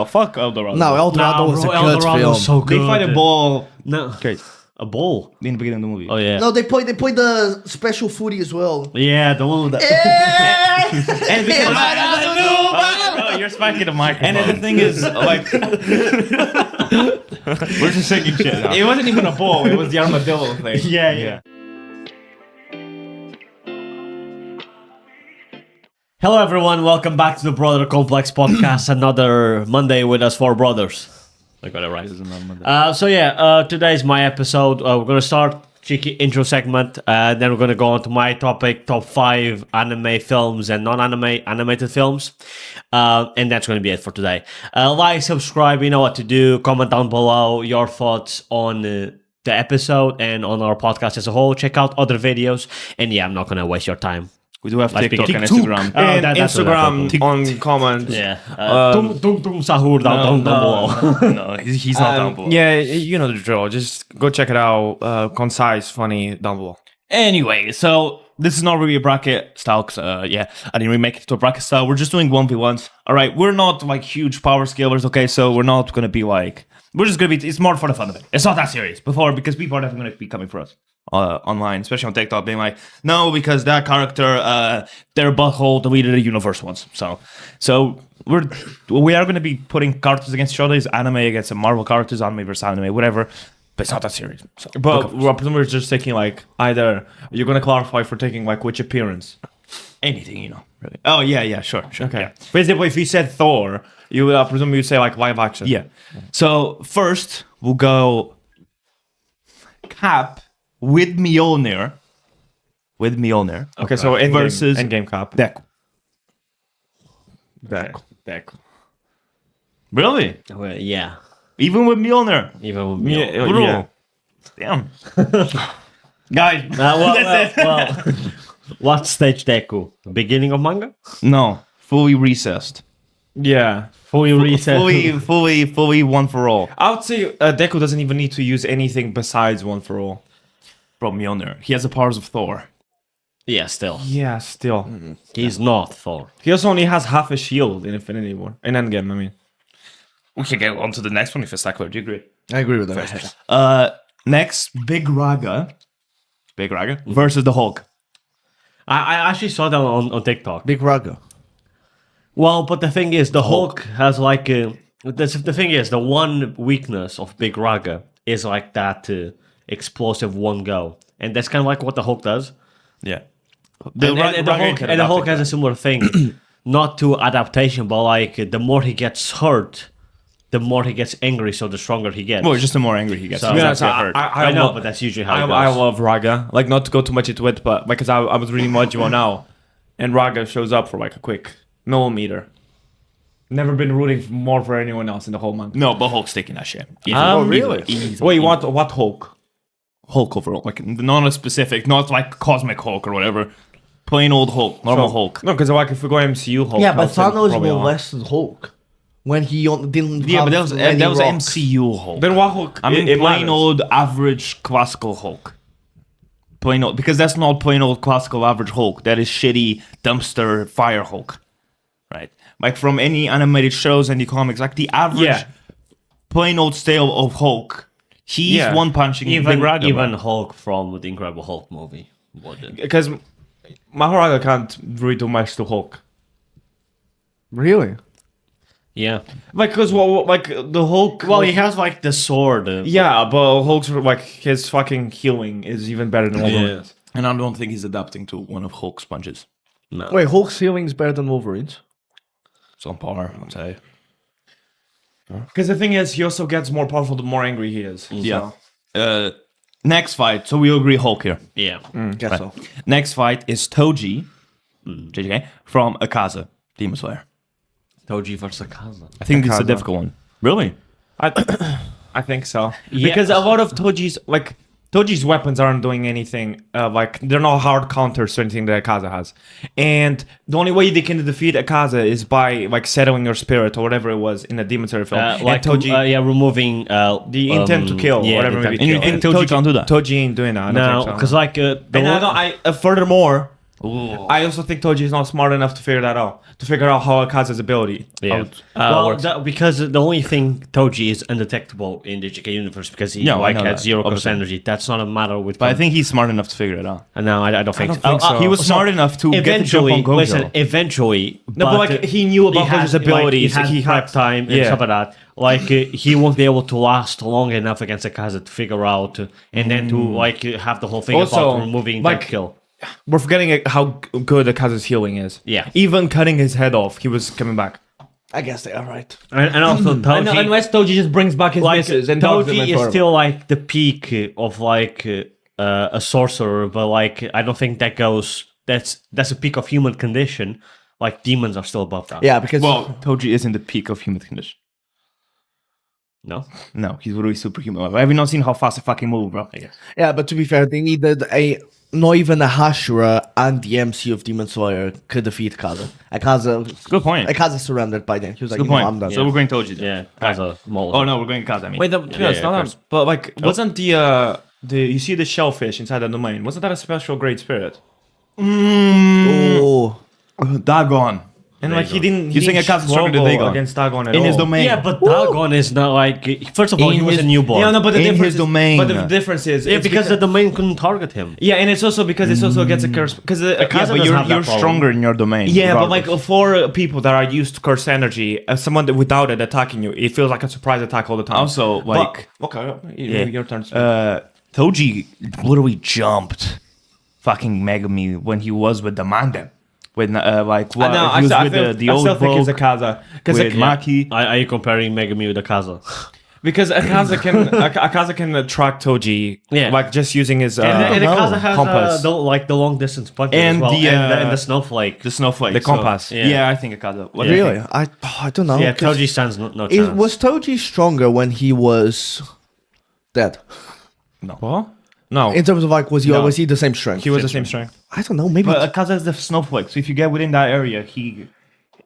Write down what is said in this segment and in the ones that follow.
Oh, fuck Eldorado. No, Eldorado was a good film. So good. They fight a ball. No, Great. a ball. In the beginning of the movie. Oh yeah. No, they played the special footy as well. Yeah, the one with the. And because Oh, you're spiking the microphone. and then the thing is, like, we're just taking shit now. It wasn't even a ball. It was the armadillo thing. Yeah. Hello, everyone. Welcome back to the Brother Complex podcast. Another Monday with us four brothers. I got it right. Today's my episode. We're gonna start cheeky intro segment, then we're gonna go on to my topic: top 5 anime films and non-anime animated films, and that's gonna be it for today. Like, subscribe. You know what to do. Comment down below your thoughts on the episode and on our podcast as a whole. Check out other videos, and yeah, I'm not gonna waste your time. We do have TikTok and TikTok. Instagram. And Instagram on comments. Yeah. Sahur down below. No, he's not down below. Yeah, you know the drill. Just go check it out. Concise, funny, down below. Anyway, so this is not really a bracket style because, I didn't really make it to a bracket style. We're just doing 1v1s. All right, we're not like huge power scalers, okay? So we're not going to be like, we're just going to be, it's more for the fun of it. It's not that serious because people are definitely going to be coming for us online, especially on TikTok, being like, no, because that character, their butthole deleted the universe once. So we are going to be putting characters against each other. It's anime against Marvel characters, anime versus anime, whatever. But it's not that serious. So, But we're just taking like either you're gonna clarify for taking like which appearance. anything, really. Oh, yeah, sure. Okay. Yeah. Basically, if you said Thor, you would presume you'd say like live action. Yeah. So first we'll go Cap with Mjolnir. Okay, so Endgame, versus Endgame Cap. Deku. Deck. Really? Well, yeah. Even with Mjolnir? Even with me. Yeah, Bro. yeah. Damn. Guys, Well, what stage Deku? Beginning of manga? no. Fully recessed. Yeah. Fully reset. Fully one for all. I would say Deku doesn't even need to use anything besides One for All. From Mjolnir. He has the powers of Thor. Yeah, still. Yeah, still. He's not Thor. He also only has half a shield in Infinity War. In Endgame, I mean. We can get on to the next one if it's that clear. Do you agree? I agree with that. Next, Big Raga versus the Hulk. I actually saw that on TikTok. Big Raga. Well, but the thing is, the Hulk has like the thing is, the one weakness of Big Raga is like that explosive one go, and that's kind of like what the Hulk does. Yeah. And the Hulk has a similar thing, not to adaptation, but like the more he gets hurt, the more he gets angry, so the stronger he gets. Well, just the more angry he gets. So- He's Yeah, actually hurt. I know, but that's usually how it goes. I love Raga. Like, not to go too much into it, but because I was reading Majima now, and Raga shows up for like a quick millimeter. Never been rooting more for anyone else in the whole month. No, but Hulk's taking that shit. Really? Wait, what Hulk? Hulk overall, like not a specific, not like Cosmic Hulk or whatever. Plain old Hulk, normal Hulk. No, because like if we go MCU Hulk, Yeah, but I'd say Thanos probably not. molested Hulk when he didn't. Yeah, but have that was any rocks. MCU Hulk. Then what Hulk? I mean, it plain matters. old average classical Hulk. Plain old, because that's not plain old classical average Hulk. That is shitty dumpster fire Hulk, right? Like from any animated shows, any comics, like the average plain old style of Hulk. He's one punching Big Raga. Even Hulk from the Incredible Hulk movie. Because Maharaga can't really do much to Hulk. Really? Yeah. Like, because like the Hulk. Well, he has like the sword. Yeah, but Hulk's like his fucking healing is even better than Wolverine's. And I don't think he's adapting to one of Hulk's punches. No. Wait, Hulk's healing is better than Wolverine's? It's on par, I'd say. Because the thing is, he also gets more powerful the more angry he is. Yeah. Next fight. So we agree Hulk here. Yeah. Guess so. Next fight is Toji, JJK, from Akaza, Demon Slayer. Toji versus Akaza. I think it's a Akaza. difficult one. Really? I think so. Yeah. Because a lot of Toji's weapons aren't doing anything, like, they're not hard counters to anything that Akaza has. And the only way they can defeat Akaza is by, like, settling your spirit or whatever it was in the Demon Slayer film. Like and Toji, removing the intent to kill, yeah, whatever the maybe. And you think Toji can't do that? Toji ain't doing that. I don't No, think so. because like And furthermore, I also think Toji is not smart enough to figure that out. To figure out how Akaza's ability. Yeah. works. Because the only thing Toji is undetectable in the JK universe because he Yeah, I like know had that, 0 obviously. energy. That's not a matter with. But I think he's smart enough to figure it out. No, I don't think. don't think so. He was smart enough to get the jump Eventually, on Gojo. listen. Eventually, No, but like he knew about Gojo's abilities. Like, he had prep time and Yeah. stuff like that. Like he won't be able to last long enough against Akaza to figure out, and then to like have the whole thing Also, about removing like, that kill. We're forgetting how good Akaza's healing is. Yeah. Even cutting his head off, he was coming back. I guess they are right. And also Toji, Unless Toji just brings back his like misses and dogs them Toji in is forever. still like the peak of like a sorcerer, but like I don't think that goes. That's a peak of human condition. Like demons are still above that. Yeah, because Well, Toji isn't the peak of human condition. No. No, he's literally superhuman. Have you not seen how fast I fucking move, bro? yeah, but to be fair, they needed not even a Hashira and the MC of Demon Slayer could defeat Akaza. Good point. Akaza surrendered by then. He was like, Good you know, point. I'm done. So we're going Toji then. Yeah. As a mole. Oh no, we're going Kaza. I mean. Wait, to be honest, yeah, not of that- course. but like, wasn't the you see the shellfish inside the domain? Wasn't that a special great spirit? Oh, Dagon. And like he didn't. You think Akaza stronger than Dagon? against Dagon at In all? his domain. Yeah, but Dagon is not like. First of all, he was a newborn. Yeah, no, but the In difference his is, domain. But the difference is, Yeah, it's because the domain couldn't target him. yeah, and it's also because it's also against a curse. Because Yeah, doesn't but have that you're problem. stronger in your domain. yeah, but regardless. like for people that are used to curse energy, someone that without it attacking you, it feels like a surprise attack all the time. Also, like, But- okay, yeah, your turn. Toji literally jumped fucking Megami when he was with the manga. When like what, he was with the old still think it's bloke, Akaza with Maki. Are you comparing Megami with Akaza? because Akaza can track Toji, Yeah. like just using his And Akaza has compass. the long distance punches And as well, the, and the snowflake. The snowflake. The compass. Yeah. Yeah, I think Akaza. What do you really? think? I don't know. Yeah, 'cause Toji stands no chance. was Toji stronger when he was dead? What? No, In terms of like, was No. he the same strength? he was the same strength. I don't know. Maybe. But Akaza is the snowflake, so if you get within that area, he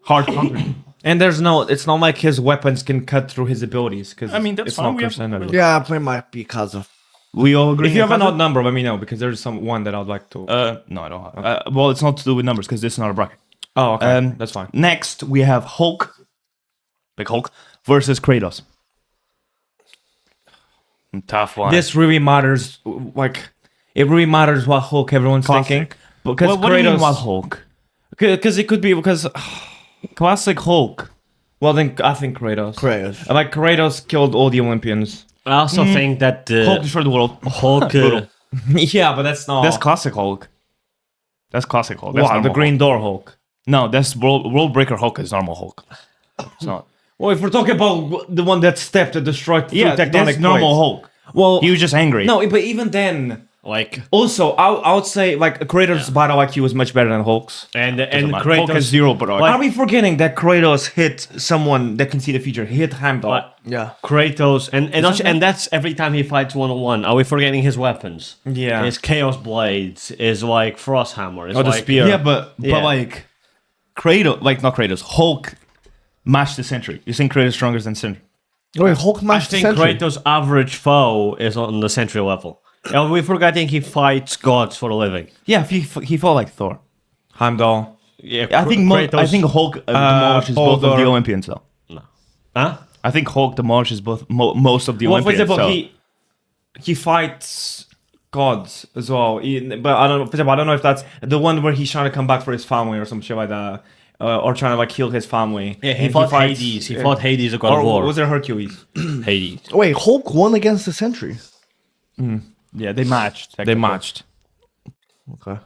hard conquered. And it's not like his weapons can cut through his abilities. Because I mean, that's it's fine, not we have- curse energy. yeah, it might be Akaza. We all agree. If you have an Akaza? odd number, let me know because there's some one that I'd like to. No, I don't have. Well, it's not to do with numbers because this is not a bracket. Oh, okay, that's fine. Next, we have Hulk, Big Hulk, versus Kratos. Tough one. This really matters. Like, it really matters what Hulk everyone's thinking. Because what do you mean Kratos, what Hulk? Because it could be because Classic Hulk. well, then I think Kratos. Kratos. Like Kratos killed all the Olympians. I also think that Hulk destroyed the world. Hulk. Yeah, but that's not. That's classic Hulk. That's classic Hulk. That's wow, the normal Green Hulk. Door Hulk. No, that's World Breaker Hulk is normal Hulk. It's not. Well, if we're talking about the one that stepped and destroyed Yeah, tectonic that's normal plates. Hulk. Well, He was just angry. no, but even then. like Also, I would say like Kratos' battle IQ is much better than Hulk's. and Hulk Kratos has zero, but Are we forgetting that Kratos hit someone that can see the future? He hit Heimdall. But Yeah. Kratos and that's every time he fights 1-on-1. Are we forgetting his weapons? Yeah. His Chaos Blades is like Frost Hammer. It's Or the like, spear. Yeah, but Yeah. like Kratos, like not Kratos, Hulk matched the Sentry. You think Kratos stronger than Sentry? Wait, Hulk I matched the think Sentry. Kratos' average foe is on the Sentry level. And we're forgetting he fights gods for a living. Yeah, he fought like Thor. Heimdall. Yeah, I think Hulk demolishes both of the Baldur. Olympians though. Huh? I think Hulk demolishes most of the Well, for Olympians. example, so. he fights gods as well. But I don't know. For example, I don't know if that's the one where he's trying to come back for his family or some shit like that, or trying to like heal his family. Yeah, he And fought fights- Hades. He fought Hades, a god Or of war. was it Hercules? Hades. Wait, Hulk won against the Sentry. Yeah, they matched. They matched. Okay.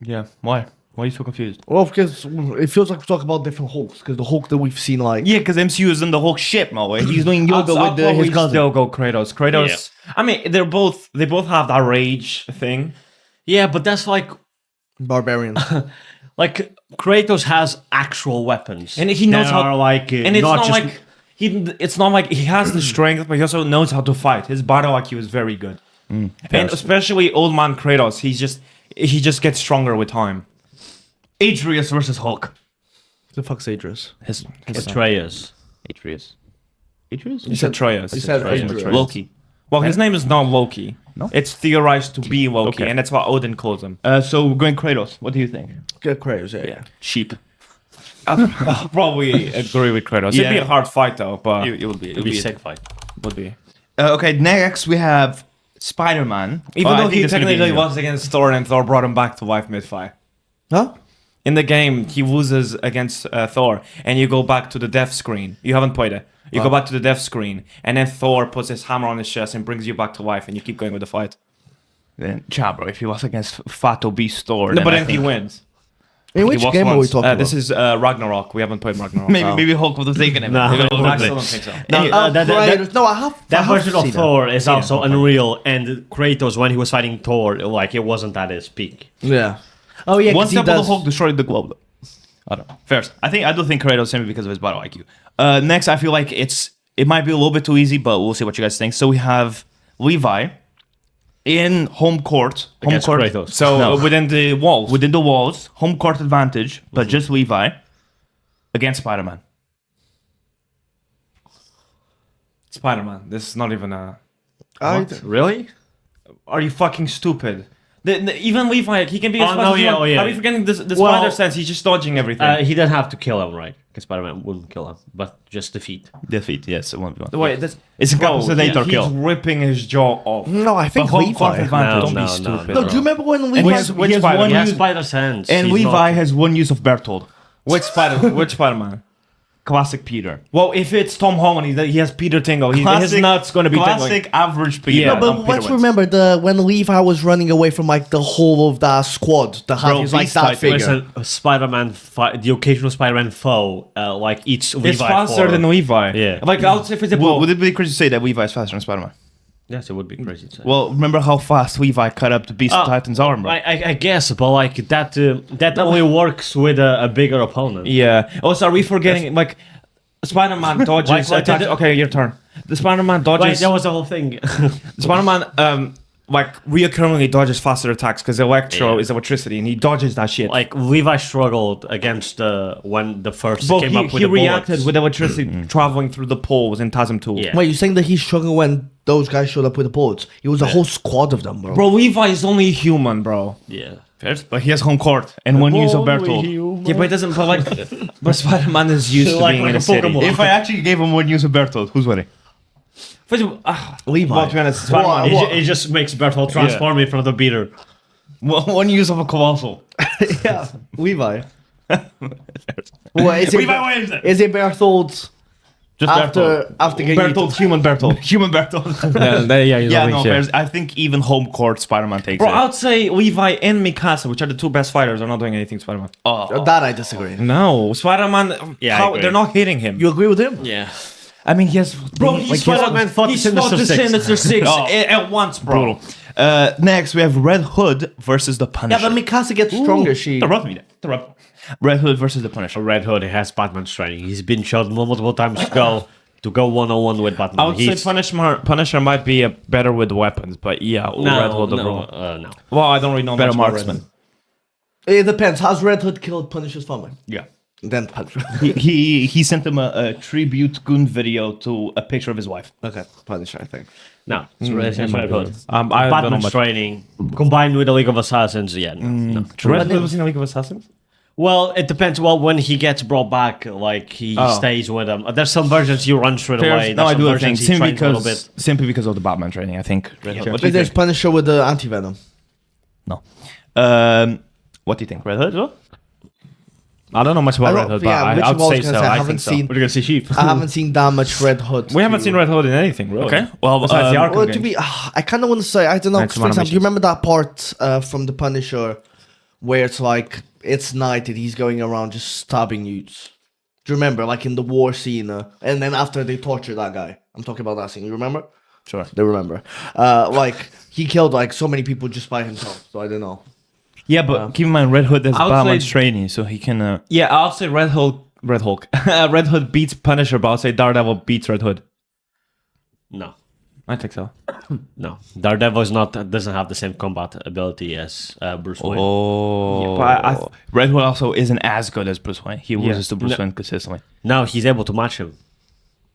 Yeah. Why? Why are you so confused? Well, because it feels like we're talking about different Hulks. Because the Hulk that we've seen, like, Yeah, because MCU is in the Hulk ship, no way. He's doing yoga I'll with probably his cousin. still go Kratos. Kratos. I mean, they both have that rage thing. Yeah, but that's barbarian. like Kratos has actual weapons, And he knows that how- are like, And it's not, just like it's not like he has the strength, but he also knows how to fight. His battle IQ is very good, and especially old man Kratos. He just gets stronger with time. Atreus versus Hulk. the fuck's Adris? Atreus. Atreus. You said Atreus. You said Atreus. Adris. Loki. Well, his name is not Loki. No? It's theorized to be Loki, Okay. and that's what Odin calls him. So we're going Kratos. What do you think? Get crazy. Yeah. Sheep. I'll probably agree with Kratos. It'd be Yeah. a hard fight, though, but It would be. It'll be a sick fight. would be. Okay, next we have Spider-Man. Even I though think he this is gonna be technically easier. was against Thor, and Thor brought him back to life mid-fight. Huh? In the game, he loses against Thor, and you go back to the death screen. You haven't played it. You go back to the death screen, and then Thor puts his hammer on his chest and brings you back to life, and you keep going with the fight. Then, bro, if he was against Fat Obese Thor, No, then but I then he think wins. In which was game are we once. talking about? This is Ragnarok. We haven't played Ragnarok. maybe Hulk would have taken him. No. Maybe Hulk would I have still taken don't him. think so. No, Kratos. No, I have. I that have version of seen Thor is also okay. unreal, and Kratos, when he was fighting Thor, like it wasn't at his peak. Yeah. Oh yeah. One 'cause he step of the does. Hulk destroyed the globe. I don't know. First, I do think Kratos simply because of his battle IQ. Next, I feel like it might be a little bit too easy, but we'll see what you guys think. So we have Levi in home court. Against home court. Kratos. So No. within the walls. Within the walls, home court advantage, but just Levi against Spider-Man. Spider-Man. This is not even a... I- Really? Are you fucking stupid? Even Levi, he can be as Oh, fast no, as you yeah, want. oh, yeah. Are you forgetting the Well, spider sense? He's just dodging everything. He didn't have to kill him, right? Because Spider-Man wouldn't kill him, but just defeat. Defeat, yes, it won't be one. Wait, that's... It's a Bro, capacitator he's kill. ripping his jaw off. No, I think But home court Levi. advantage. No, Don't no, be no, stupid. no. No, do you remember when Levi? Which- which He has Spider-Man? He has use- spider sense. And He's Levi not- has one use of Bertold. Which Spider-Man? Classic Peter. Well, if it's Tom Holland, he has Peter Tingle. His nuts going to be classic average Peter. Yeah, No, but Peter let's wins. remember when Levi was running away from like the whole of that squad. The Bro, he's like Beast that type, figure. Listen, Spider-Man, the occasional Spider-Man foe, like each Levi. It's faster for- than Levi. Yeah. Like, I'll say for example... Would it be crazy to say that Levi is faster than Spider-Man? Yes, it would be crazy. To say. Well, remember how fast Levi cut up the Beast Titan's armor? I guess, but like that only works with a bigger opponent. Yeah. Also, are we forgetting, like... Spider-Man dodges... Like, okay, your turn. The Spider-Man dodges... Like, that was the whole thing. Spider-Man, reoccurringly dodges faster attacks because Electro Yeah. is electricity, and he dodges that shit. Like Levi struggled against when the first But came up with he the reacted bullets. with electricity traveling through the poles in TASM 2. Yeah. Wait, you're saying that he struggled when those guys showed up with the bullets? It was a whole squad of them, bro. Bro, Levi is only human, bro. Yeah. But he has home court and one use of Bertold. Yeah, but it doesn't... But, like, but Spider-Man is used to Like- being like in a a city. Pokemon. If I actually gave him one use of Bertold, who's winning? First of all, Levi. well, to be honest, Spider-Man... It just makes Bertolt transform in front of the beater. One use of a Colossal. Yeah, Levi. Well, is Levi wins it. Is it Berthold's Just after getting Bertold, human Bertold. Human Bertold. yeah, No, fairs. I think even home court Spider-Man takes Bro, it. I would say Levi and Mikasa, which are the two best fighters, are not doing anything to Spider-Man. that? I disagree. No, Spider-Man, Yeah, I agree. they're not hitting him. You agree with him? Yeah. I mean, he has... Bro, he's Spider-Man fought he Sinister fought the Six. Sinister Six Oh. at once, bro. Next, we have Red Hood versus the Yeah, Punisher. but Mikasa gets stronger. She. Red Hood versus the Punisher. Red Hood has Batman's training. He's been shown multiple times to go one-on-one with Batman. I would say Punisher might be better with weapons, but yeah, Red Hood overall. no. Well, I don't really know Better much about Red marksman. Hood. It depends. Has Red Hood killed Punisher's family? Yeah. Then Punisher. He sent him a tribute goon video to a picture of his wife. Okay, Punisher, I think. No, it's Red Hood. I don't know Batman's much. training combined with the League of Assassins. Yeah, no. Red Hood was in the League of Assassins? Well, it depends. Well, when he gets brought back, like he stays with them. There's some versions you run straight away. No, I There's do some think versions he simply trains a little bit. because of the Batman training. I think. But there's Punisher with the anti-venom. No. What do you think? Red Hood? I don't know much about Red Hood, but yeah, which I would one I say was gonna so. say, I I haven't think so. seen. We're gonna see sheep. I haven't seen that much Red Hood. We haven't seen Red Hood in anything, really. Okay. Well, Besides the Arkham Well, games. to be, I kind of want to say, I don't know. Night For example, do you Animations. remember that part from the Punisher where it's like it's night and he's going around just stabbing youths? Do you remember, like in the war scene, and then after they torture that guy? I'm talking about that scene. You remember? Sure. They remember. Like he killed like so many people just by himself. So I don't know. Yeah, but keep in mind, Red Hood has I would Batman's say- training, so he can. Yeah, I'll say Red Hood. Red Hood beats Punisher, but I'll say Daredevil beats Red Hood. No, I think so. no. Daredevil doesn't have the same combat ability as Bruce Wayne. Oh. Yeah, but Red Hood also isn't as good as Bruce Wayne. He loses to Bruce No. Wayne consistently. Now he's able to match him.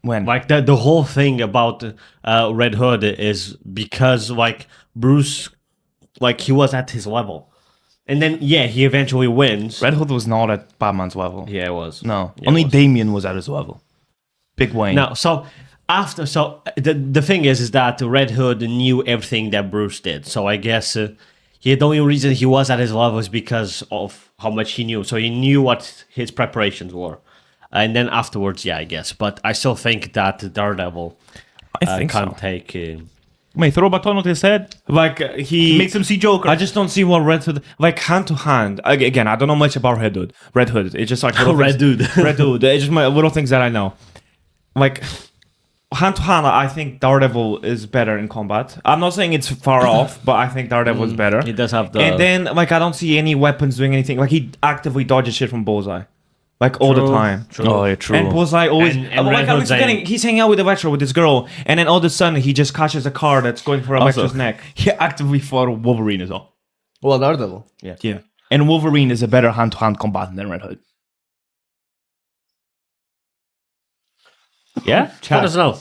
When? Like the whole thing about Red Hood is because like Bruce, like he was at his level, and then he eventually wins. Red Hood was not at Batman's level. Yeah, it was. No, Yeah, only it was. Damien was at his level. Big Wayne. No, so the thing is that Red Hood knew everything that Bruce did. So I guess the only reason he was at his level is because of how much he knew. So he knew what his preparations were, and then afterwards, I guess. But I still think that Daredevil I think can't so. take. Wait, throw a baton with his head? Like he Makes him see Joker. I just don't see what Red Hood like hand to hand. Again, I don't know much about Red Hood. Red Hood. It's just like little Red things- Dude. Red Dude. It's just my little things that I know. Like hand to hand, I think Daredevil is better in combat. I'm not saying it's far off, but I think Daredevil is better. He does have the. And then like I don't see any weapons doing anything. Like he actively dodges shit from Bullseye, like all the time. Oh, yeah, true. And Bullseye always. And like Red I was Hood's forgetting, saying- he's hanging out with Electro with this girl, and then all of a sudden he just catches a car that's going for Electro's neck. He actively fought Wolverine as well. Well, Daredevil. Yeah. And Wolverine is a better hand-to-hand combatant than Red Hood. Yeah? Let us know.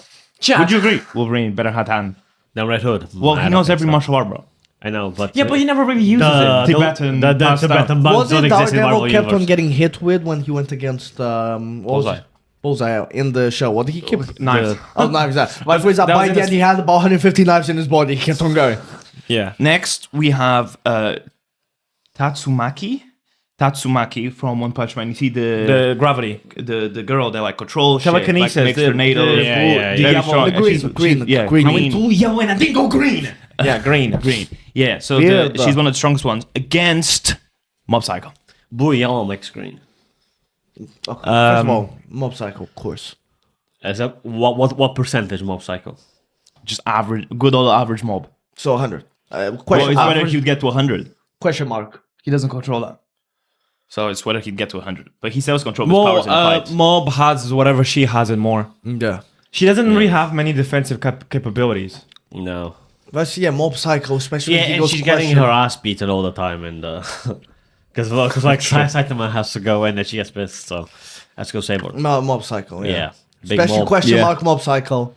Would you agree? Wolverine, better hand-to-hand. Then Red Hood. Well, I he don't knows think every so. martial art, bro. I know, but Yeah, but he never really uses the it. Tibetan the passed out. Tibetan bugs Was don't it exist in Marvel Daredevil kept on Universe. getting hit with when he went against what was Bullseye. it? Bullseye in the show? What did he keep? Knives. Oh, knives. Like for example, that was by in the the- end, he had about 150 knives in his body. He kept on going. Yeah. Next, we have Tatsumaki. Tatsumaki from One Punch Man. You see The gravity. the girl that like controls Telekinesis, shit, like makes the- tornadoes. the- Yeah, yeah, Very yeah. strong. The green, She's- green, she's- yeah, green. green. I went too yellow and I didn't go green. Yeah, green. Green. Yeah, so Yeah, she's one of the strongest ones against Mob Psycho. Blue, yellow makes green. First of all, Mob Psycho, of course. As a what percentage Mob Psycho? Just average, good old average mob. So 100. Well, Question, it's whether he'd get to 100. question mark. He doesn't control that. So it's whether he'd get to 100. But he still controls his powers Well, in the fight. Mob has whatever she has and more. Yeah. She doesn't really have many defensive capabilities. No. But yeah, Mob Psycho, especially Yeah, when he and goes she's getting question. her ass beaten all the time, and because like Saitama has to go in and she gets pissed, so let's go save her. Mob Psycho, yeah. Yeah, big Especially mob. question Yeah. mark Mob Psycho.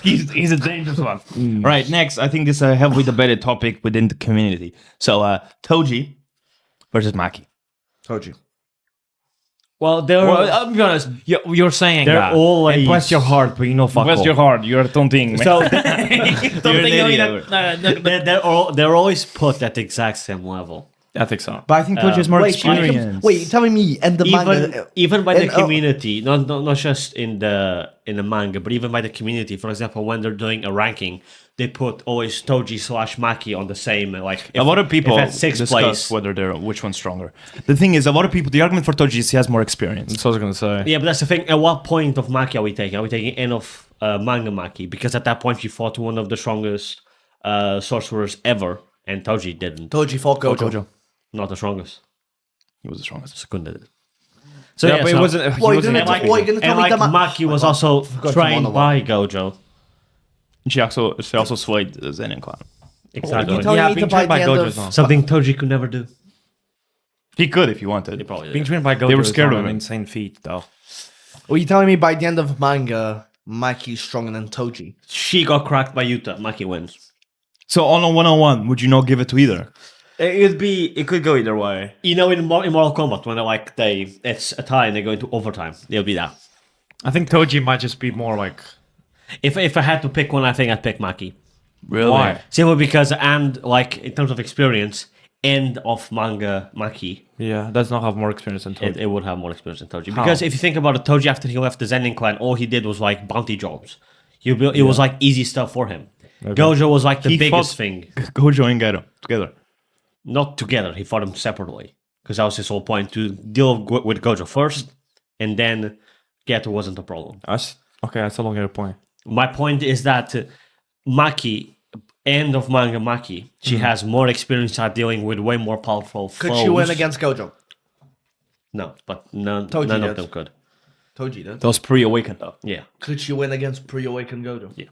He's a dangerous one. Right, next, I think this is a heavily debated topic within the community. So, Toji versus Maki. Told you. Well, they're Well, I'll be honest. You're saying They're that. always- And bless your heart, but you know fuck Bless all. your heart, you're a tonting. so You're an idiot. they're always put at the exact same level. I think so. But I think Toji has more Wait, experience. wait, you're telling me and the manga. Even by the and, community, not just in the manga, but even by the community. For example, when they're doing a ranking, they put always Toji / Maki on the same like. A lot of people if at sixth discuss place. whether they're which one's stronger. The thing is, a lot of people, the argument for Toji is he has more experience. That's what I was gonna say. Yeah, but that's the thing. At what point of Maki are we taking? Are we taking end of manga Maki? Because at that point, you fought one of the strongest sorcerers ever, and Toji didn't. Toji fought Gojo. Gojo. Not the strongest. He was the strongest. Sukunda did. So Yeah, but so- it wasn't. He Well, you wasn't didn't- like, Well, you're gonna tell and me like that Maki was also to trained monologue. by Gojo. She also swayed the Zenin clan. Exactly. You tell Yeah, me being to by trained by the end Gojo of is not. Something Toji could never do. He could if he wanted. He probably Being did. trained by Gojo They were is scared not of an him. insane feat, though. Well, you telling me by the end of manga, Maki's stronger than Toji? She got cracked by Yuta. Maki wins. So on a one-on-one, would you not give it to either? It could go either way. You know, in Mortal Kombat, when it's a tie and they go into overtime, they'll be that. I think Toji might just be more like. If I had to pick one, I think I'd pick Maki. Really? Why? Simply because, and like in terms of experience, end of manga Maki, Yeah, does not have more experience than Toji. it would have more experience than Toji. How? Because if you think about it, Toji after he left the Zenin clan, all he did was like bounty jobs. It was like easy stuff for him. Gojo was like the He biggest fought- thing. Gojo and Geto together. Not together. He fought them separately because that was his whole point, to deal with Gojo first, and then Geto wasn't a problem. Okay, I still don't get a point. My point is that Maki, end of manga Maki, she has more experience at dealing with way more powerful Could foes. she win against Gojo? No, but none Toji of did. them could. Toji did. That was pre-awakened though. Yeah. Could she win against pre-awakened Gojo? Yeah.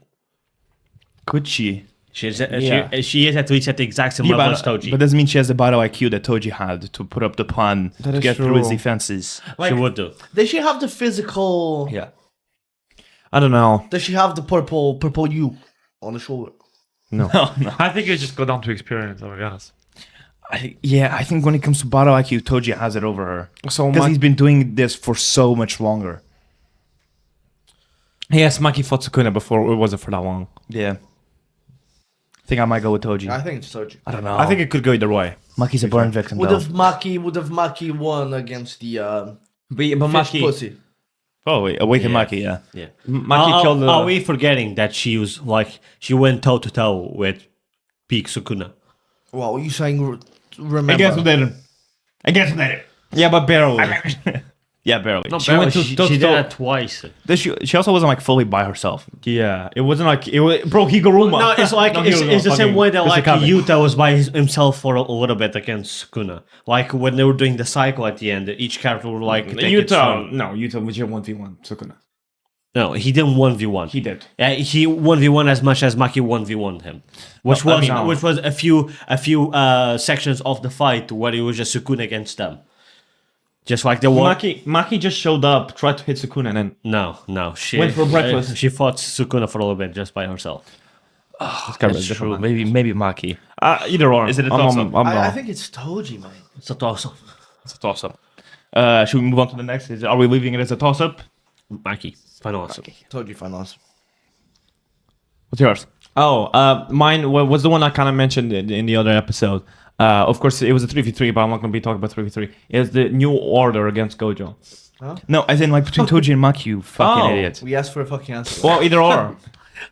Could she? She is, Yeah. she is at least at the exact same level as Toji. But doesn't mean she has the battle IQ that Toji had to put up the plan That to is get through his true. defenses. she would do. Does she have the physical? Yeah. I don't know. Does she have the purple U on the shoulder? No. No. I think it just go down to experience, to be honest. I think when it comes to battle IQ, Toji has it over her. So Because he's been doing this for so much longer. yes, Maki fought Sukuna before. It wasn't for that long. Yeah. I think I might go with Toji. I think it's Toji. I don't know. I think it could go either way. Maki's a burn victim, Would though. have Maki won against the But fish Maki, pussy? Oh, wait. Awaken Yeah. Maki, yeah. Yeah. Maki killed the. Are we forgetting that she went toe to toe with peak Sukuna? Well, you saying remember? I guess we didn't. Yeah, but barely. Yeah, barely. No, She went to she toe to did toe. that twice. She also wasn't like fully by herself. Yeah, it wasn't like it was. Bro, Higuruma. No, it's like it's the same way that like Yuta was by himself for a little bit against Sukuna. Like when they were doing the cycle at the end, each character would like take its turn. Yuta was your 1v1 Sukuna. No, he didn't 1v1. He did. Yeah, he 1v1 as much as Maki 1v1'd him, which No, I was mean, no. which was a few sections of the fight where it was just Sukuna against them. Just like the one. Maki just showed up, tried to hit Sukuna, and then No, she Went for breakfast. She fought Sukuna for a little bit just by herself. That's true. Maybe Maki. either or. Is it a I'm toss-up? I'm I wrong. think it's Toji, man. It's a toss-up. It's a toss-up. Should we move on to the next? Are we leaving it as a toss-up? Maki, final answer. Toji finals. What's yours? Mine was the one I kind of mentioned in the other episode. Of course, it was a 3v3, but I'm not going to be talking about 3v3. It's the new order against Gojo. No, as in like between Toji and Maki, you fucking Oh. idiot. We asked for a fucking answer. Well, either or.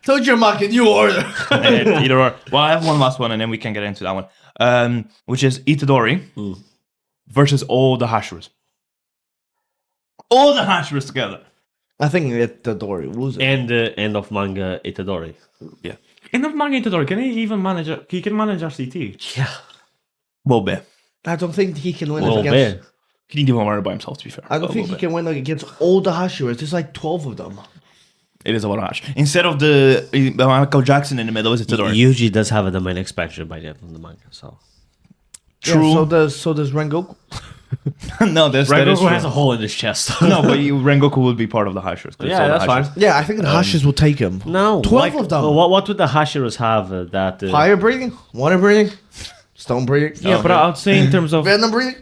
Toji or Maki, new order. Either or. Well, I have one last one, and then we can get into that one. Which is Itadori versus all the Hashiras. All the Hashiras together. I think Itadori loses. And the end of manga Itadori. Yeah. In the manga Itadori, can he even manage? He can manage RCT. Yeah, Well, bit. I don't think he can win a little against. bit. He didn't even worry by himself, to be fair. I don't think he can win against all the Hashiras. There's like 12 of them. It is a lot of Hash. Instead of the Michael Jackson in the middle, it's Itadori. Yuji does have a domain expansion by the end of the manga, so True. Yeah, so does Rengoku. No, that is Rengoku true. has a hole in his chest. No, but Rengoku will be part of the Hashiras. 'cause it's Yeah, all the that's fine. Hashiras. Yeah, I think the Hashiras will take him. No, 12 of them. What would the Hashiras have that? Fire breathing, water breathing, stone breathing, Yeah, but I would say in terms of venom breathing.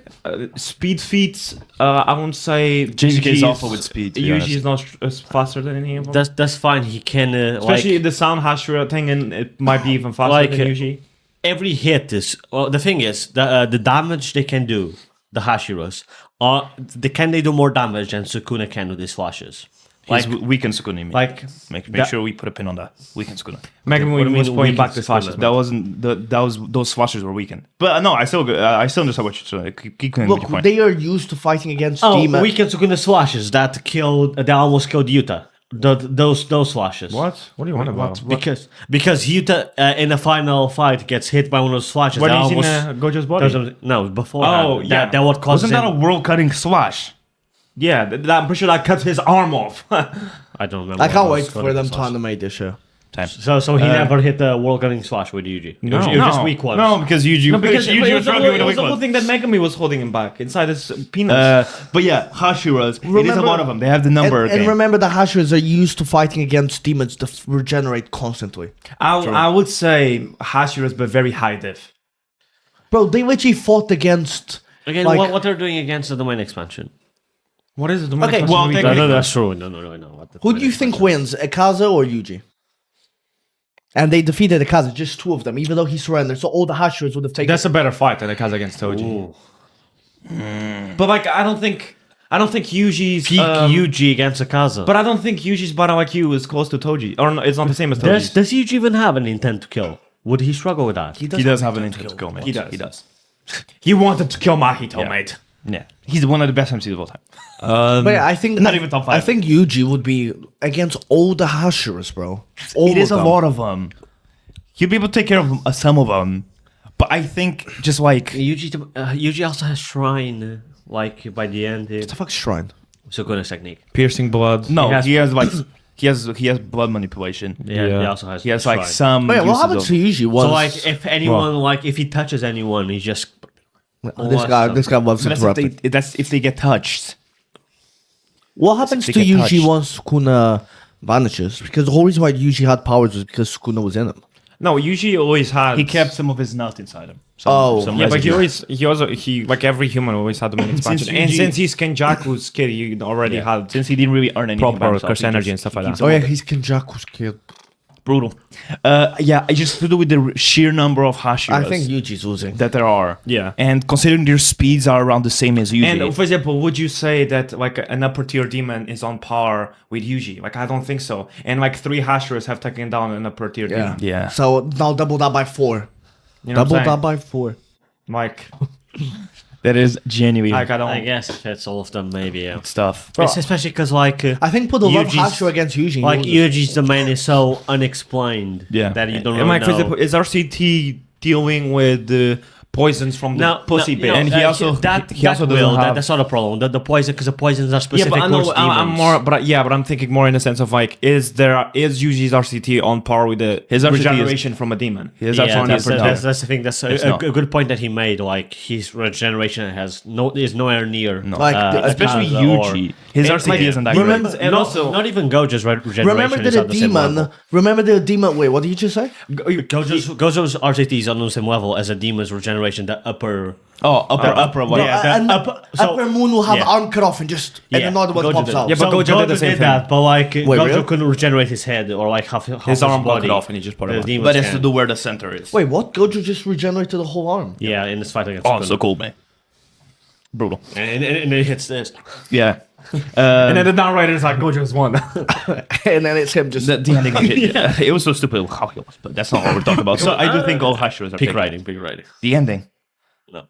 speed feats, I wouldn't say JJK is Yuji awful with speed, to be Yuji honest. is not as faster than any of them. That's fine. He can Especially like the sound Hashira thing, and it might be even faster Like, than Yuji. every hit is. Well, the thing is the damage they can do, the Hashiras, they do more damage than Sukuna can with his flashes. He's Like weaken Sukuna. like Make that- sure we put a pin on that. Weaken Sukuna. Megan what do you was mean pointing weaken back the Sukuna? flashes. That wasn't those flashes were weakened. But no, I still understand what you're saying. Keep going with your Look, point. they are used to fighting against Oh, demons. weaken Sukuna's flashes that almost killed Yuta. Those flashes. What? What do you want about? Because Yuta in the final fight gets hit by one of those flashes. When that he's in almost Gojo's body? no before. Oh, yeah. That what causes Wasn't that a him. world cutting slash? Yeah, I'm pretty sure that cuts his arm off. I don't remember. I what can't was wait for called them the to slash. animate this show. Time. So he never hit the world cutting slash with Yuji. It was just weak ones. No, because Yuji. No, because Yuji it was was the struggling with the whole, weak the whole ones. thing that Megami was holding him back inside his peanuts. But yeah, Hashiras. It is a Remember- lot of them. They have the number And game. remember, the Hashiras are used to fighting against demons that regenerate constantly. I would say Hashiras, but very high diff. Bro, they literally fought against. Again, like- what they're doing against the domain expansion? What is it? Okay, well, No, technically- that's true. No. What the Who do domain you think expansion? wins, Akaza or Yuji? And they defeated Akaza, just two of them, even though he surrendered. So all the Hashiras would have taken. That's a better fight than Akaza against Toji. Ooh. But like, I don't think Yuji's Peak Yuji against Akaza. But I don't think Yuji's battle IQ is close to Toji, or no, it's not the same as Toji's. does Yuji even have an intent to kill? Would he struggle with that? He does have an intent to kill, mate. He does. He does. He wanted to kill Mahito, Yeah. mate. Yeah. He's one of the best MCs of all time. But yeah, I think Not even top five. I think Yuji would be against all the Hashiras, bro. All It is of a them. lot of them. He'll be able to take care of some of them. But I think just like... Yuji also has shrine. Like by the end, What the fuck's shrine? Sukuna's technique. Piercing blood. No, He he has- has like... He has blood manipulation. Yeah, Yeah. he also has. He has like shrine. some... Oh yeah, what uses happens of- to Yuji once? So like, if anyone like if he touches anyone, he just this guy loves That's interrupting. that's if they get touched. What happens they to get Yuji touched. once Sukuna vanishes. Because the whole reason why Yuji had powers was because Sukuna was in him. No, Yuji always had. He kept some of his nut inside him. Yeah, but he like every human always had them in expansion. And since he's Kenjaku's kid, he already had Since he didn't really earn anything by proper himself, curse he energy just- and stuff like he that. keeps Oh yeah, he's Kenjaku's kid. brutal. Yeah, I just to do with the sheer number of Hashiras I think Yuji's losing. that there are. Yeah. And considering their speeds are around the same as Yuji. And for example, would you say that like an upper tier demon is on par with Yuji? Like I don't think so. And like 3 Hashiras have taken down an upper tier Yeah. demon. yeah. So now double that by 4. You know Double what I'm that by 4. saying? Like That is genuine I don't. I guess if it's all of them, maybe, yeah. stuff. It's especially because, like, I think put the love Yuji's- Hashira against Yuji. like he loses. Yuji's domain is so unexplained that you don't And really like for know. example, is RCT dealing with the poisons from the pussy bit? And he also- he also doesn't have- that's not a problem. The poison, because the poisons are Yeah, specific but I know towards I'm demons. more, but I'm thinking more in the sense of like, is Yuji's RCT on par with the His RCT is- regeneration from a demon? His Yeah, actual that's, upper down. that's the thing. That's It's a not. good point that he made. Like his regeneration is nowhere near. No. Like, Especially Akaza or- Yuji. His And, RCT like, isn't that remember- great. And not, also- not even Gojo's regeneration Remember is the on the same demon. level. Remember the demon. Wait, what did you just say? Gojo's RCT is on the same level as a demon's regeneration. The upper. Oh, upper one. No, Yeah, and so- Upper Moon will have yeah. arm cut off and just and another one Gojo pops did. out. Yeah, but Gojo did the same thing. that, but like Gojo really? couldn't regenerate his head or like half His arm got body. cut off and he just put it The on. demons But it's to can. do where the center is. Wait, what? Gojo just regenerated the whole arm. Yeah, in this fight against Oh, Sukuna. so cool, man. Brutal. And it hits this. Yeah. And then the narrator is like, Gojo's won. And then it's him just. The ending of it. Yeah. It was so stupid how he was, but that's not what we're talking about. So I do think all Hashiras are Peak taken. writing, peak writing. The ending.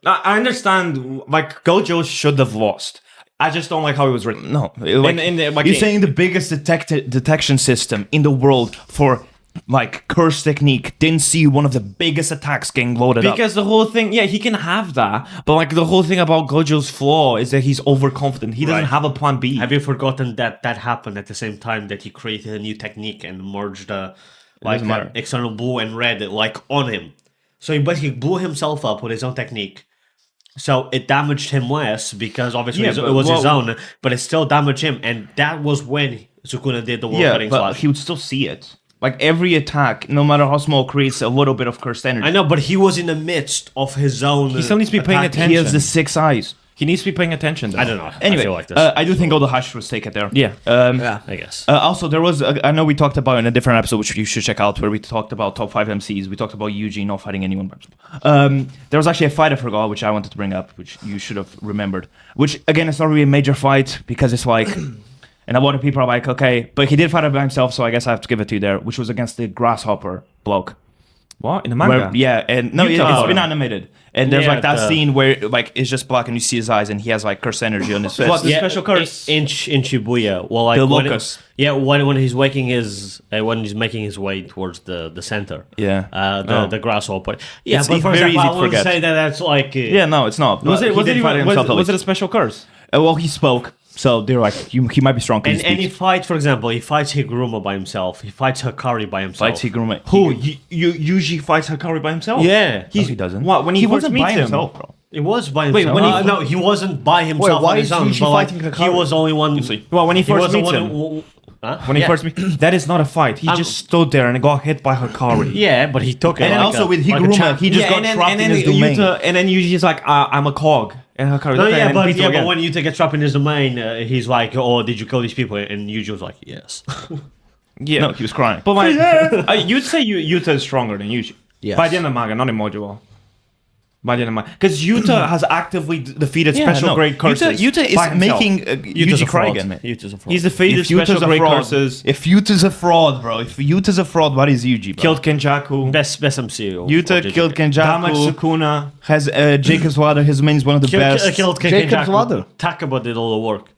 I understand, like Gojo should have lost. I just don't like how it was written. No. Like, like, you're saying the biggest detection system in the world for like curse technique didn't see one of the biggest attacks getting loaded up. because the whole thing, yeah, he can have that, but like the whole thing about Gojo's flaw is that he's overconfident. He doesn't have a plan B. Have you forgotten that happened at the same time that he created a new technique and merged like doesn't matter. external blue and red like on him? So he basically blew himself up with his own technique. So it damaged him less because obviously Yeah, it but- was his well- own, but it still damaged him, and that was when Sukuna did the world Yeah, cutting but slash. he would still see it. Like every attack, no matter how small, creates a little bit of cursed energy. I know, but he was in the midst of his own. He still needs to be paying attack. attention. He has the 6 eyes. He needs to be paying attention. Though. I don't know. Anyway, I feel like this. I do think all the Hashiras take it there. Yeah. Yeah. I guess. Also, there was, I know we talked about in a different episode, which you should check out, where we talked about top 5 MCs. We talked about Yuji not fighting anyone. There was actually a fight I forgot, which I wanted to bring up, which you should have remembered. Which, again, it's not really a major fight, because it's like, and a lot of people are like, okay, but he did fight it by himself, so I guess I have to give it to you there, which was against the grasshopper bloke. What in the manga? Where, yeah, and no, You it's talk about been it. animated. And there's Yeah, like that the- scene where like it's just black and you see his eyes and he has like curse energy on his face. What, the special curse? in Shibuya. Well, like The when locust. when he's making his when he's making his way towards the center. Yeah. The grasshopper. Yeah, It's but for very example, easy I to wouldn't forget. say that that's like. Yeah, no, it's not. Was But it? he Was did it? fight Even, himself was at it a least. special curse? Well, he spoke, so they're like, he might be strong. 'cause And, he and he speaks. fights, for example, he fights Higuruma by himself. He fights Hakari by himself. Fights Higuruma. Who? You usually fights Hakari by himself? Yeah, No, he doesn't. What, when he first wasn't by meets him? himself, bro. it was by Wait, himself. when he- No, he wasn't by himself. why on his is own, Yuji but, like, fighting he Hakari? was only one. Well, when he He first was the meets one. him. Huh? When he Yeah. first meets, that is not a fight. He just stood there and got hit by Hakari. Yeah, but he took it. And then like also with like Higuruma, champ. he just got trapped in his domain. And then Yuji is like, I'm a cog. And Hakari No, okay, yeah, and but beats him again. when Yuta gets trapped in his domain, he's like, "Oh, did you kill these people?" And Yuji was like, "Yes." Yeah. No, he was crying. But like, you'd say Yuta is stronger than Yuji. Yes. By the end of the manga, not in Module. By the end of the manga. Because Yuta has actively defeated special grade curses. Yuta is by himself. making Yuta's Yuji a cry fraud. again, man. Yuta's a fraud. He's defeated If Yuta's special a grade fraud, curses, if Yuta's a fraud, bro, if Yuta's a fraud, what is Yuji, bro? killed Kenjaku, best MCU. Yuta killed damaged Kenjaku, Sukuna. has Jacob's Water, his main is one of the best. Killed Jacob's Kenjaku. Water. Takaba did all the work.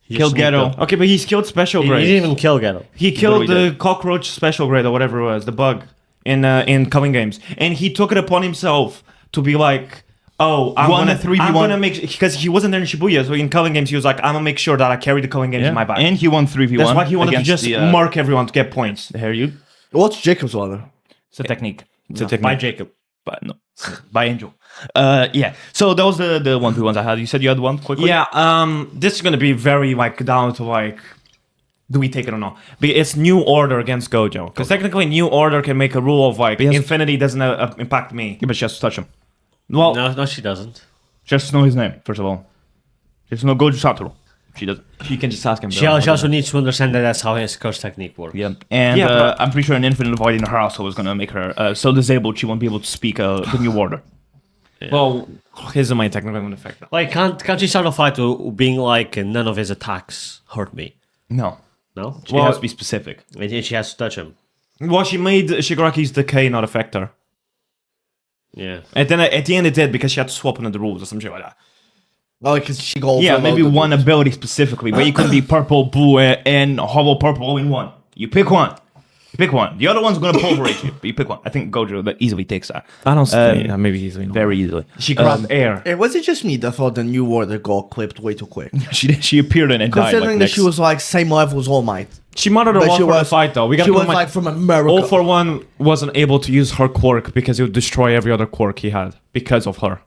He Killed just Ghetto. sneaked up. Okay, but he's killed special He grade. didn't even kill Ghetto. He killed Literally the cockroach special grade or whatever it was, the bug in Culling Games, and he took it upon himself to be like, "Oh, I'm Won gonna a 3v1. I'm gonna make," because he wasn't there in Shibuya, so in Culling Games he was like, "I'm gonna make sure that I carry the Culling Games in my back." And he won 3v1. That's why he wanted to against just the, mark everyone to get points. the hair you. What's Jacob's Water? It's a technique. It's a By technique. Jacob. But no, by Angel. Yeah. So that was the 1v1s I had. You said you had one quickly. Yeah, this is gonna be very like down to like Do we take it or not? But it's New Order against Gojo. Because technically, New Order can make a rule of like Infinity doesn't impact me. Yeah, but she has to touch him. Well, No, she doesn't. she has to know his name, first of all. She has to know Gojo Satoru. She doesn't. She can just ask him. She also needs to understand that that's how his curse technique works. Yeah, and Yeah, but- I'm pretty sure an infinite void in her household is going to make her so disabled she won't be able to speak the New Order. Well, his might technically won't affect that. Like, can't she start a fight to being like, none of his attacks hurt me? No. No? She has to be specific. And she has to touch him. Well, she made Shigaraki's decay not affect her. Yeah. And then at the end it did because she had to swap into the rules or some shit like that. Oh, because she got Yeah, maybe overloaded. one ability specifically, but you could be purple, blue, and hollow purple all in one. You pick one. You pick one. The other one's going to pulverate you, but you pick one. I think Gojo that easily takes that. I don't think maybe easily. Very easily. She grabbed air. Hey, was it just me that thought the New Order got clipped way too quick? She appeared in and died. Considering Like, that she was like same level as All Might. She murdered her But one she for the was- fight though. We got She was like from America. All for One wasn't able to use her quirk because it would destroy every other quirk he had because of her.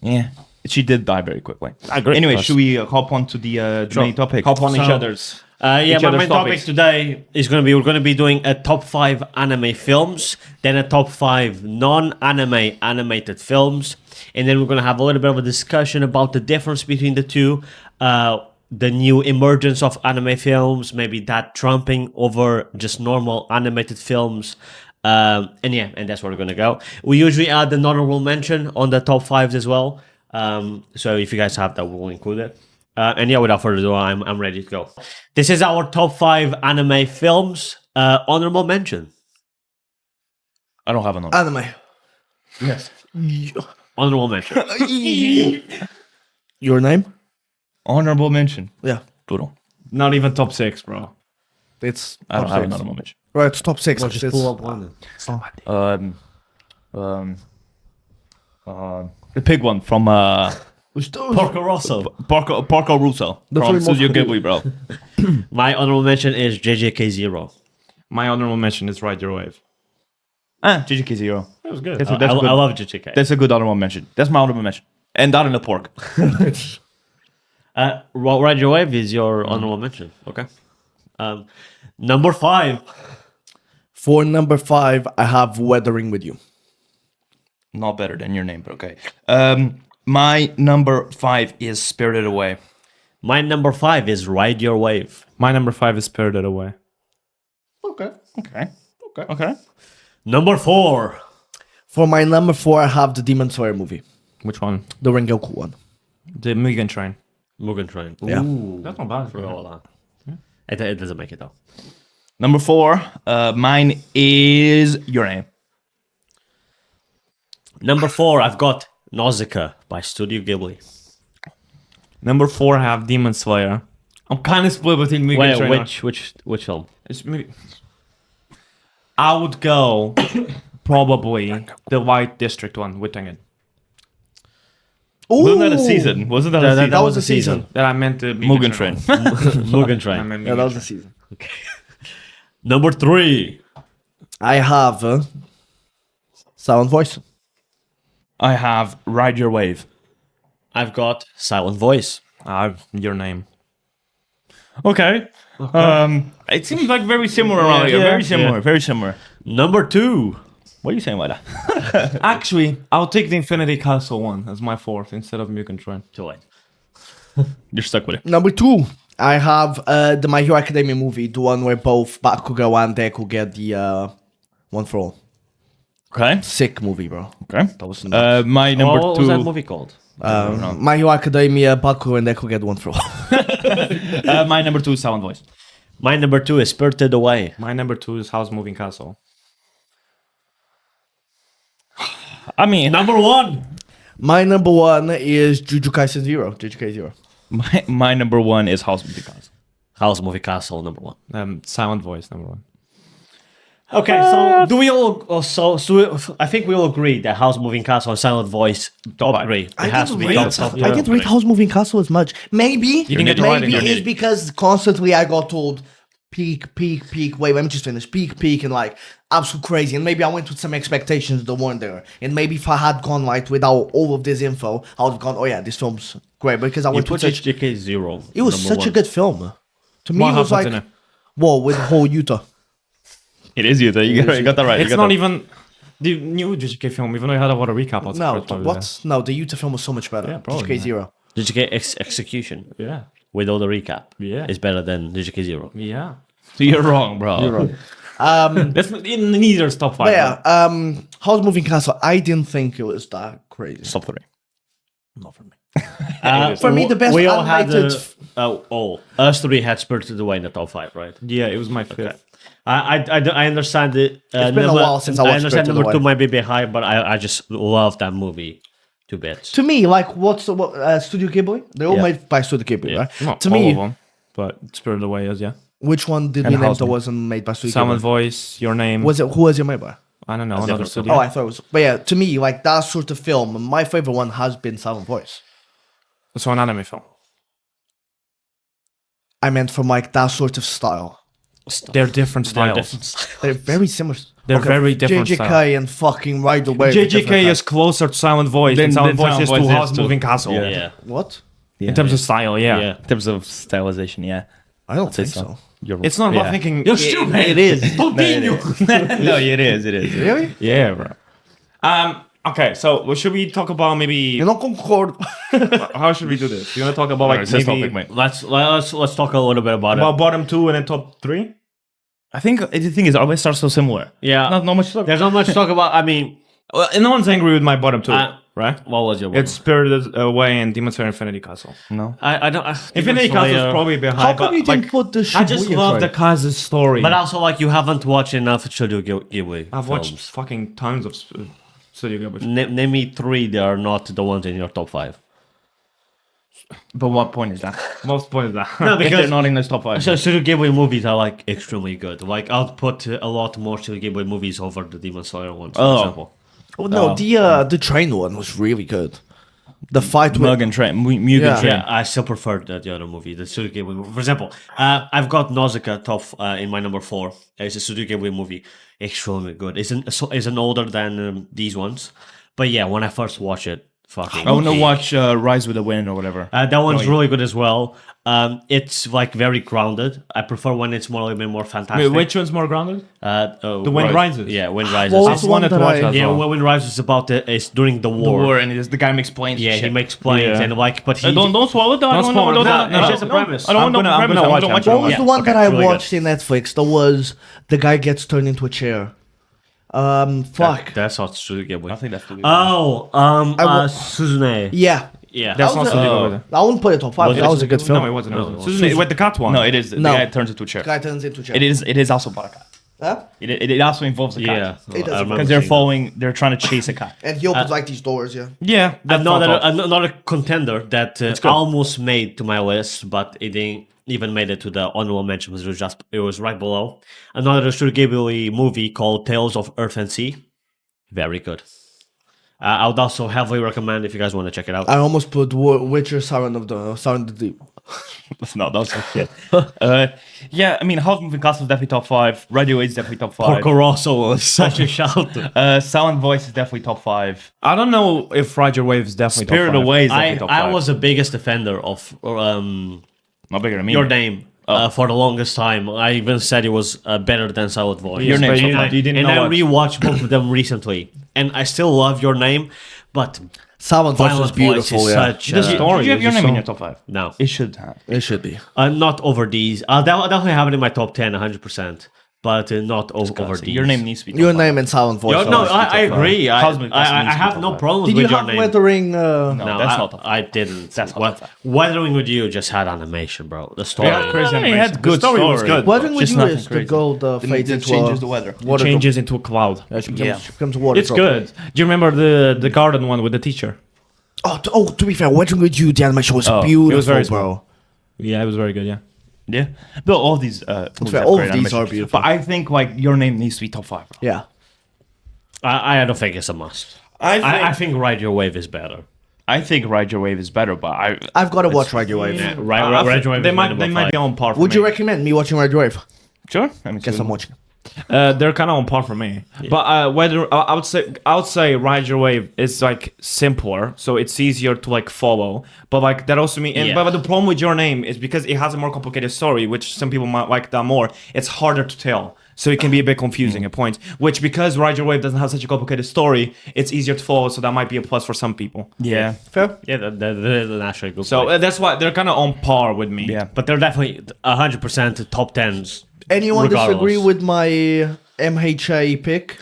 Yeah. She did die very quickly. agree. Anyway, Yes. should we hop on to the main topic? Hop on each So- other's. Yeah, Each my other's main topic topics. today is we're going to be doing a top 5 anime films, then a top 5 non-anime animated films, and then we're going to have a little bit of a discussion about the difference between the two, the new emergence of anime films, maybe that trumping over just normal animated films. And that's where we're going to go. We usually add an honorable mention on the top 5s as well. So if you guys have that, we'll include it. Without further ado, I'm ready to go. This is our top 5 anime films. Honorable mention. I don't have an Anime. Yes. Honorable mention. Your name? Honorable mention. Yeah. Brutal. Not even top 6, bro. It's I don't top have an six. honorable mention. Right, it's top 6. Just It's- pull up one. The pig one from Porco Rosso. Porco Russo The from three Studio Musketeers. Ghibli, bro. My honorable mention is JJK0. My honorable mention is Ride Your Wave. GGK Zero. That was good. That's I good. love JJK. That's a good honorable mention. That's my honorable mention. And that in the pork. Ride Your Wave is your honorable mention. Okay. Number 5. For number 5, I have Weathering With You. Not better than your name, but okay. My number 5 is Spirited Away. My number 5 is Ride Your Wave. My number 5 is Spirited Away. Okay. Number 4. For my number 4, I have the Demon Slayer movie. Which one? The Rengoku one. The Mugen Train. Mugen Train. Yeah. Ooh. That's not bad. Hold on. It doesn't make it though. Number 4, mine is Your Name. Number 4, I've got Nausicaa by Studio Ghibli. Number 4, I have Demon Slayer. I'm kind of split between Mugen Wait, Train. which film? It's maybe... I would go probably the White District one with Tengen. Wasn't that a season? Wasn't that a season? That was the season. That I meant to be Mugen Train. Mugen I Train. meant Yeah, Mugen that was the Train. season. Number 3. I have Silent Voice. I have Ride Your Wave. I've got Silent Voice. Your Name. Okay. It seems like very similar around here. yeah, Very similar. yeah. Very similar. Number 2. What are you saying about that? Actually, I'll take the Infinity Castle one as my 4th instead of Mugen Train. Too late. You're stuck with it. Number 2, I have the My Hero Academia movie, the one where both Bakugo and Deku get the One for All. Okay. Sick movie, bro. Okay. That was My number What 2. was that movie called? My Hero Academia, Bakugo and Deku get One for All. My number 2 is Silent Voice. My number 2 is Spirited Away. My number 2 is House Moving Castle. I mean, Number 1. My number 1 is Jujutsu Kaisen 0. JJK 0. my number 1 is House of the Gods. House Movie Castle, number 1. Silent Voice, number 1. Okay, so do we all I think we all agree that House Moving Castle and Silent Voice top 3. It has to be top I didn't rate House Moving Castle as much. Maybe didn't get the writing maybe on it's it. because constantly I got told peak. Wait, let me just finish. Peak, and like absolute crazy. And maybe I went with some expectations that weren't there. And maybe if I had gone like without all of this info, I would have gone, oh yeah, this film's great because I You went put with such. JJK 0. It was such a good film. To me, What it was happens like, in it? well, with the whole Utah. It is you. You got that right. It's not even the new JJK film, even though you had a lot of recap. I'd No, it's probably what? No, the Utah film was so much better. Yeah, probably, DJK Zero. Did you get execution there. Yeah. with all the recap? Yeah. It's better than Digicake Zero. Yeah. You're wrong, bro. That's in neither is top 5. But yeah, House Moving Castle, I didn't think it was that crazy. Top 3. Not for me. For me, the best we all had animated- us three had Spirited Away in the top 5, right? Yeah, it was my fifth. I understand it. It's been a while since I watched understand Spirited number 2 Away. might be a bit high, but I just love that movie to bits. To me, like, what's Studio Ghibli? They're all Yeah. made by Studio Ghibli, Yeah. right? Not To all me, of them, but Spirited Away is, yeah. which one did And we name House that Moving. wasn't made by Studio Someone Ghibli? Voice, Your Name. Who was it made by? I don't know, That's another different. studio. Oh, I thought it was. But yeah, to me, like, that sort of film, my favorite one has been Silent Voice. So an anime film. I meant from, like, that sort of style. They're different styles. They're very similar. They're very different JJK styles. and fucking Ride the Wave. JJK is closer to Silent Voice than Silent Voice is to House Moving Castle. Yeah. What? In terms of style, yeah. Yeah. In terms of stylization, yeah. I don't say think so. so. You're It's not about yeah. thinking. You're stupid. It is. Continue. No, it is. It is. Really? Yeah, bro. Okay, so should we talk about maybe You don't concord. how should we do this? You want to talk about like Alright, says maybe topic, mate. Let's talk a little bit about about it. bottom 2 and then top 3? I think the thing is, always starts so similar. Yeah. Not much to talk. There's not much to talk about. I mean, Well, no one's angry with my bottom 2, right? what was your one? It's Spirited Away and Demon Slayer Infinity Castle. No. I don't. Infinity Castle is probably a bit high, How come but you didn't like, put the I just Shibuya love the train? Kazu's story. But also, like, you haven't watched enough Studio Ghibli. I've watched films. fucking tons of Studio Ghibli. Name me 3 that are not the ones in your top 5. But what point is that? Most point is that. No, If because they're not in this top 5. so Studio Ghibli movies are like extremely good. Like, I'll put a lot more Studio Ghibli movies over the Demon Slayer ones, for Oh. example. Oh, no, the train one was really good. The fight with Mugen Train. Mugen Yeah. Train. Yeah, I still prefer the other movie, the Studio Ghibli movie. For example, I've got Nausicaa top in my number 4. It's a Studio Ghibli movie, extremely good. Isn't older than these ones, but yeah, when I first watched it, fucking. I want to peak. watch Rise with the Wind or whatever. That one's really good as well. It's like very grounded. I prefer when it's more a little bit more fantastic. Wait, which one's more grounded? The Wind Rises? Yeah, Wind Rises. What It's- was the I've one wanted to that watch I- that as yeah, well. when Wind Rises is about it's during the The war. war, and it is the guy explains. Yeah, shit. he makes planes Yeah. and like, but he Don't swallow that. I don't swallow know that. that. It's just a premise. I don't I'm want no gonna premise. watch I'm it. watch What was Yeah, the one that okay, I it's really watched in Netflix? That was the guy gets turned into a chair. Fuck. That's not Studio Ghibli. I think that's the Oh, wa- Suzune. Yeah. Yeah. That's not was Studio a- Ghibli. I wouldn't put it top 5. Was it That was a good film. No, it wasn't. No, it it wasn't. wasn't. With the cat one. No, it is. The No. guy turns into a chair. Guy turns into a chair. It is. It is also about a cat. Huh? It also involves a Yeah. cat. It does. I remember Because they're seeing following. They're trying to chase a cat. And he opens like these doors, yeah. Yeah. that. That's not top. Another contender that good. almost made to my list, but it didn't even made it to the honorable mentions. It was right below. Another Studio Ghibli movie called Tales of Earth and Sea. Very good. I would also heavily recommend if you guys want to check it out. I almost put Witcher Siren of the Deep. No, that's some shit. Yeah, I mean, House Moving Castle is definitely top 5. Radio is definitely top 5. Porco Rosso was such a shout. Silent Voice is definitely top 5. I don't know if Ride Your Wave is definitely Spirit top 5. Away is definitely top 5. I was the biggest defender of not bigger than me. Your Name for the longest time. I even said it was better than Silent Voice. Your Name's But top 5. you didn't And know I what. rewatched both of them recently, and I still love Your Name, but Silent Voice was Violent Voice beautiful, is yeah. such Did you have your name in your top. top 5? no, It should have. It should be. not over these. I'll definitely have it in my top 10, 100%, but not over these. Your name needs to be top Your 5. name and Silent Voice. Yo, no, are- I agree. House Moving Castle I needs to be have top no 5. problems Did with you Your have Name. Weathering? No, No, that's not top 5. I didn't. That's not What- top 5. Weathering with You just had animation, bro. The story. Yeah, crazy It animation. had The good story was story. good. Weathering with Just You nothing is the crazy. gold fades It into changes the weather. water Changes into a cloud. drop. Yeah, she becomes, Yeah. she becomes a water It's drop. good. Do you remember the garden one with the teacher? To be fair, Weathering with You, the animation was Oh, beautiful, it was very bro. Yeah, it was very good. Yeah. Yeah. But all of these movies fair, have all great of these animation. are beautiful. But I think like Your Name needs to be top 5. Bro. Yeah. I don't think it's a must. I think Ride Your Wave is better. I think Ride Your Wave is better, but I've got to watch Ride Your Wave. Ride Your Wave They is my might number they might 5. be on par. For Would you me. recommend me watching Ride Your Wave? sure. I mean, Guess I'm watching. They're kind of on par for me. But whether I would say Ride Your Wave is like simpler, so it's easier to like follow. But like that also means, Yeah. but the problem with Your Name is because it has a more complicated story, which some people might like that more. It's harder to tell, so it can be a bit confusing at points. Which because Ride Your Wave doesn't have such a complicated story, it's easier to follow, so that might be a plus for some people. Yeah. Fair. Yeah, that's actually a good So point. that's why they're kind of on par with me. Yeah. But they're definitely 100% top 10s. Anyone Regardless. disagree with my MHA pick?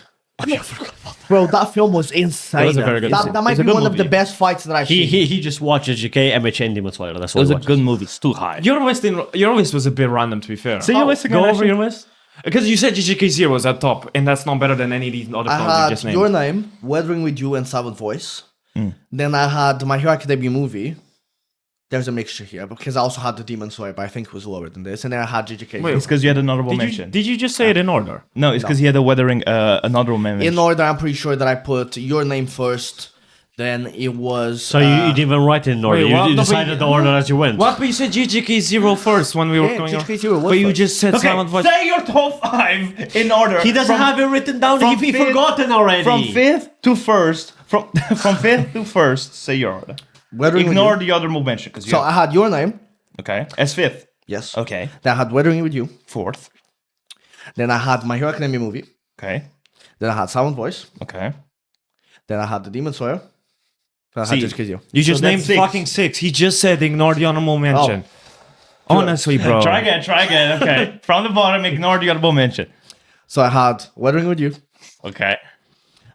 Bro, that film was insane. It was a very good film. That might It's a be good one of the movie. best fights that I've seen. He just watches GK, MHA, and Demon Slayer. That's It what was he a watches. good movie. It's too high. Your list was a bit random, to be fair. So your list again, Go over actually? your list. Because you said GGK0 was at top, and that's not better than any of these other I films you just had named. Your Name, Weathering with You, and Silent Voice. Then I had My Hero Academia movie. There's a mixture here because I also had the Demon Slayer, but I think it was lower than this. And then I had GGK. Wait, It's because you had an honorable Did mention. you just say it in order? No, it's because he had a weathering an honorable mention. In order, I'm pretty sure that I put Your Name first. Then it was. So you didn't even write it in order. Wait, what? You No, but decided you- the order as you went. What? But you said GGK0 first when we were Yeah, going on. GGK0 was But you first. just said Silent Voice. Say your top 5 in order. He doesn't have it written down. from He fifth- forgotten already. From 5th to 1st. From 5th to 1st, say your order. Weathering with Ignore You. the honorable mention. Cause you So I had Your Name. okay. As 5th. Yes. Okay. Then I had Weathering with You. 4th. Then I had My Hero Academia movie. Okay. Then I had Silent Voice. Okay. Then I had the Demon Slayer. Then I See, had GGK0. You just So named that's 6. fucking 6. He just said ignore the honorable mention. Honestly, bro. Try again. Okay. From the bottom, ignore the honorable mention. So I had Weathering with You. Okay.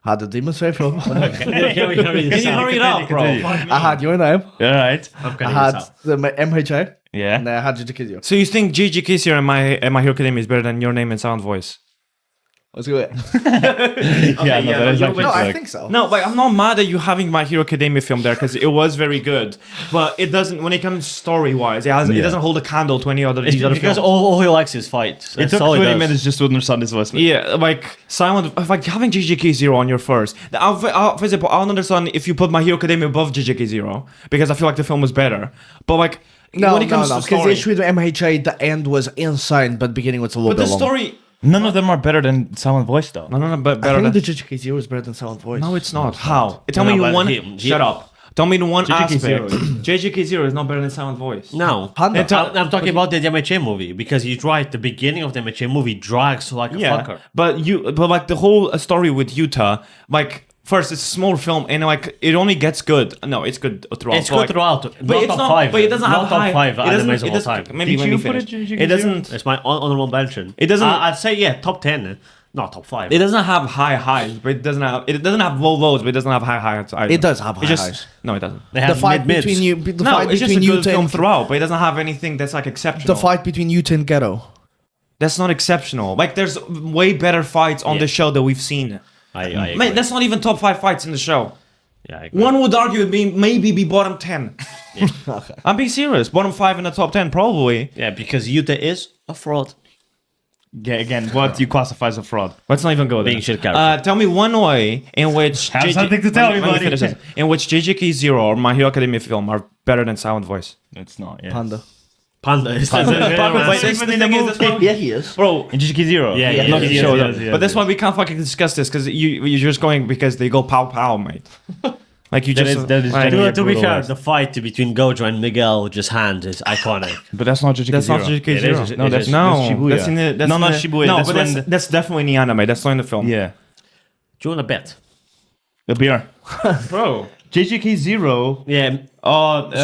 Had the Demon Slayer film. Can you hurry it up, bro? I had Your Name. All right. I had the MHA. Yeah. And then I had GGK0. So you think GGK0 and My Hero Academia is better than Your Name and Silent Voice? Let's do it. Yeah, no, that is actually No, I correct. think so. No, like I'm not mad at you having My Hero Academia film there because it was very good, but it doesn't. When it comes story wise, it doesn't hold a candle to any other these other Because films. all he likes is fights. It That's took all he 20 does. minutes just to understand this voice. Yeah, like Silent, like having GGK0 on your first. For example, I'll understand if you put My Hero Academia above GGK0 because I feel like the film was better. But like No, when it comes to Because the story, issue with MHA, the end was insane, but the beginning was a little but the bit long. story, None of them are better than Silent Voice, though. no, but I better. think Than, the GGK0 is better than Silent Voice. no, it's not. How? Tell No, me but one. he- Shut up. Tell me the one GGK0. aspect. GGK0 is not better than Silent Voice. No, Panda. I'm talking about the MHA movie because you're right. The beginning of the MHA movie drags like a fucker. but like the whole story with Utah, like first it's a small film and like it only gets good. No, it's good throughout. It's but, good like, throughout. But it's top not. 5. But it doesn't not have top high, 5 it doesn't- animes it of all doesn't- time. Maybe Did let you me put it finish. GGK0? It doesn't. It's my honorable mention. It doesn't- I'd say top 10, not top 5. It doesn't have high highs, but it doesn't have. It doesn't have low lows, but it doesn't have high highs either. It does have It high just highs. no, it doesn't. They The have fight mid-mids. between you, the No, fight it's just a between good Yuta film and throughout, but it doesn't have anything that's like exceptional. the fight between Yuta and Ghetto. That's not exceptional. Like there's way better fights on Yeah. the show that we've seen. I agree. Man, that's not even top 5 fights in the show. Yeah, I agree. One would argue it'd be maybe be bottom 10. I'm being serious. Bottom 5 in the top 10, probably. Yeah, because Yuta is a fraud. Yeah, again, what do you classify as a fraud? Let's not even go there. Being shit character. Tell me one way in which Have something to tell me, buddy. finish this. In which JJK0 or My Hero Academia film are better than Silent Voice. It's not, yeah. Panda. Panda is Wait, that's the thing is, that's why- Yeah, he is. bro. In GGK0? Yeah, yeah, Not yeah, the yeah, show, yeah, though. yeah, But that's yeah. why we can't fucking discuss this because you're just going because they go pow pow, mate. Like you That just is- that is like, genuinely To be brutal fair, worst. the fight between Gojo and Miguel just hand is iconic. But that's not GGK0. that's not It JJK0. is, No, it that's is. No, that's Shibuya. that's in the that's No, in not the, Shibuya, No, that's but when that's definitely in the anime. That's not in the film. Yeah. Do you want to bet? The beer. bro. JJK0. Yeah.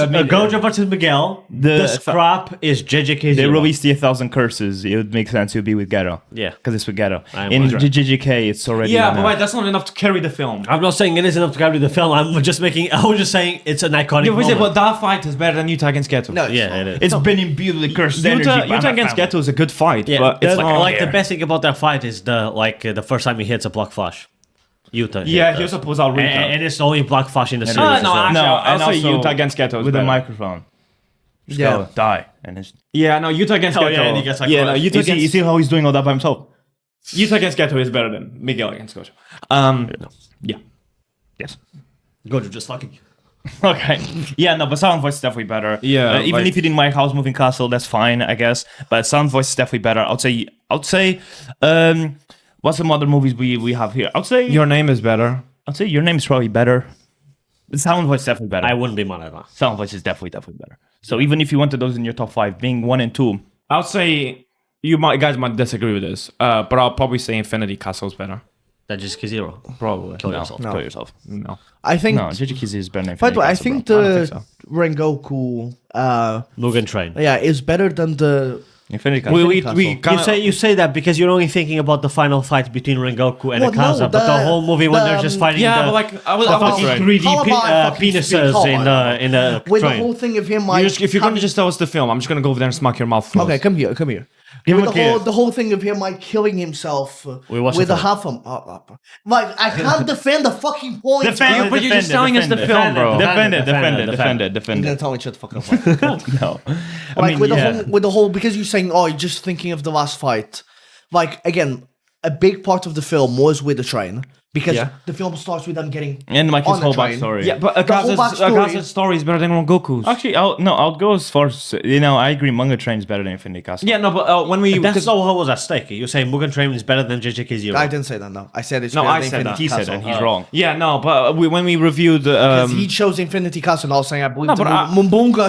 Miguel. Gojo versus Miguel. The scrap is JJK. They released the 1,000 Curses. It would make sense it would be with Ghetto. Yeah. Because it's with Ghetto. I'm In wondering. JJK, it's already. Yeah, on but a- wait, that's not enough to carry the film. I'm not saying it is enough to carry the film. I was just saying it's an iconic Yeah, moment. but that fight is better than Utah against Ghetto. No, Yeah, it is. It's been imbued with cursed energy. by Utah my against family. Ghetto is a good fight, Yeah, but it's like not. the best thing about that fight is the first time he hits a block flash. Utah. Yeah, he also pulls out Rita. And it's the only block flash in the series. no, as well. actually, No, I'll and say also Utah against Ghetto is with a better. microphone. Just Yeah. go, die. And it's, Yeah, no, Utah against Oh, Ghetto. yeah, and he gets, like, yeah, no, crushed. Utah you against see how he's doing all that by himself? Utah against Ghetto is better than Miguel against Gojo. Yeah. Yes. Gojo just fucking. Okay. Yeah, no, but Silent Voice is definitely better. Yeah, Even like- if you didn't like House Moving Castle, that's fine, I guess. But Silent Voice is definitely better. I would say would say, what's some other movies we have here? I would say Your Name is better. I'd say Your Name is probably better. The Sound Voice is definitely better. I wouldn't be mad at that. Sound Voice is definitely better. So even if you wanted those in your top 5, being 1 and 2, I would say guys might disagree with this, but I'll probably say Infinity Castle is better. That just Zero. Probably. Kill yourself. No. kill yourself. No. I think. No, Jujutsu is better than By the way, I Castle, think bro. I don't the think Rengoku, Mugen Train. is better than the. Infinity Castle. We Castle. kinda, You say that because you're only thinking about the final fight between Rengoku and Well, Akaza, no, but the the- whole movie when the, they're just fighting yeah, the, but like I was the fucking fucking 3D penises in the With the train. whole thing of him like. if you're gonna just tell us the film, I'm just gonna go over there and smack your mouth closed. Okay, come here. Give him With a kiss. the whole thing of him like killing himself watched with the a half like I can't defend the fucking point. Defend it, but you're just defend it, telling us the defend film, it. bro. Defend it. You're gonna tell me shut the fuck up. No. Like with the whole because you're saying you're just thinking of the last fight. Like again, a big part of the film was with the train because Yeah. the film starts with them getting And like his on the whole train. backstory. Yeah, but The whole Akaza's story is better than Rengoku's. Actually, I'll go as far as I agree. Manga Train is better than Infinity Castle. Yeah, no, but when we That's not what was at stake. You're saying Mugen Train is better than JJK Zero. I didn't say that. No, I said it's No, better I than said that. Infinity He said Castle. that. He's wrong. yeah, no, but when we reviewed Because he chose Infinity Castle, and I was saying I believe No, the but I- Mumbunga.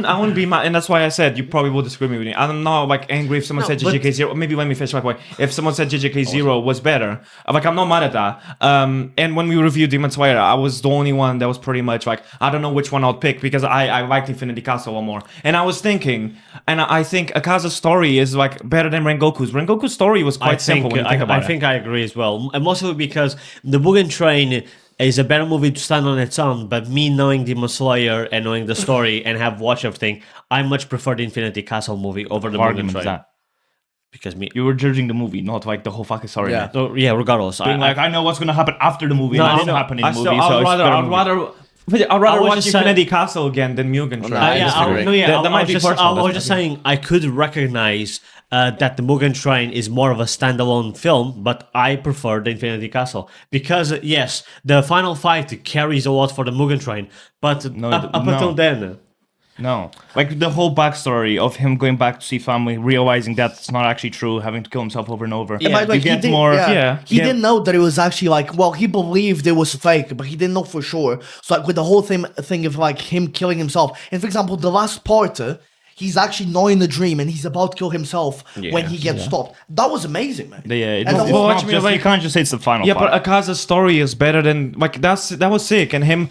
I wouldn't be mad, and that's why I said you probably will disagree with me. I'm not like angry if someone No, said but- JJK Zero. Maybe let me finish my point. If someone said JJK Zero was better, like I'm not mad at that. And when we reviewed Demon Slayer, I was the only one that was pretty much like I don't know which one I'd pick because I liked Infinity Castle a lot more. And I was thinking, and I think Akaza's story is like better than Rengoku's. Rengoku's story was quite simple when you think about I think I agree as well. And mostly because the Mugen Train is a better movie to stand on its own, but me knowing Demon Slayer and knowing the story and have watched everything, I much prefer the Infinity Castle movie over the Mugen Argument Train. is that Because me, you were judging the movie, not like the whole fucking story. Yeah. man. so, yeah, regardless. Being like, I know what's gonna happen after the movie. No, and it I didn't know. happen in the movie. I'd So it's rather better movie. I'd rather was watch just saying- Infinity Castle again than Mugen Train. I disagree. That might be personal, I was that's just okay. saying I could recognize that the Mugen Train is more of a standalone film, but I prefer the Infinity Castle because yes, the final fight carries a lot for the Mugen Train, but No, up no. until then, No, like the whole backstory of him going back to see family, realizing that it's not actually true, having to kill himself over and over. And by the way, you he get did- more. He didn't know that it was actually like. Well, he believed it was fake, but he didn't know for sure. So like with the whole thing of like him killing himself. And for example, the last part, he's actually not in the dream and he's about to kill himself when he gets stopped. That was amazing, man. Yeah, And the it's whole- not just, you can't just say it's the final. Yeah, part. but Akaza's story is better than like that was sick, and him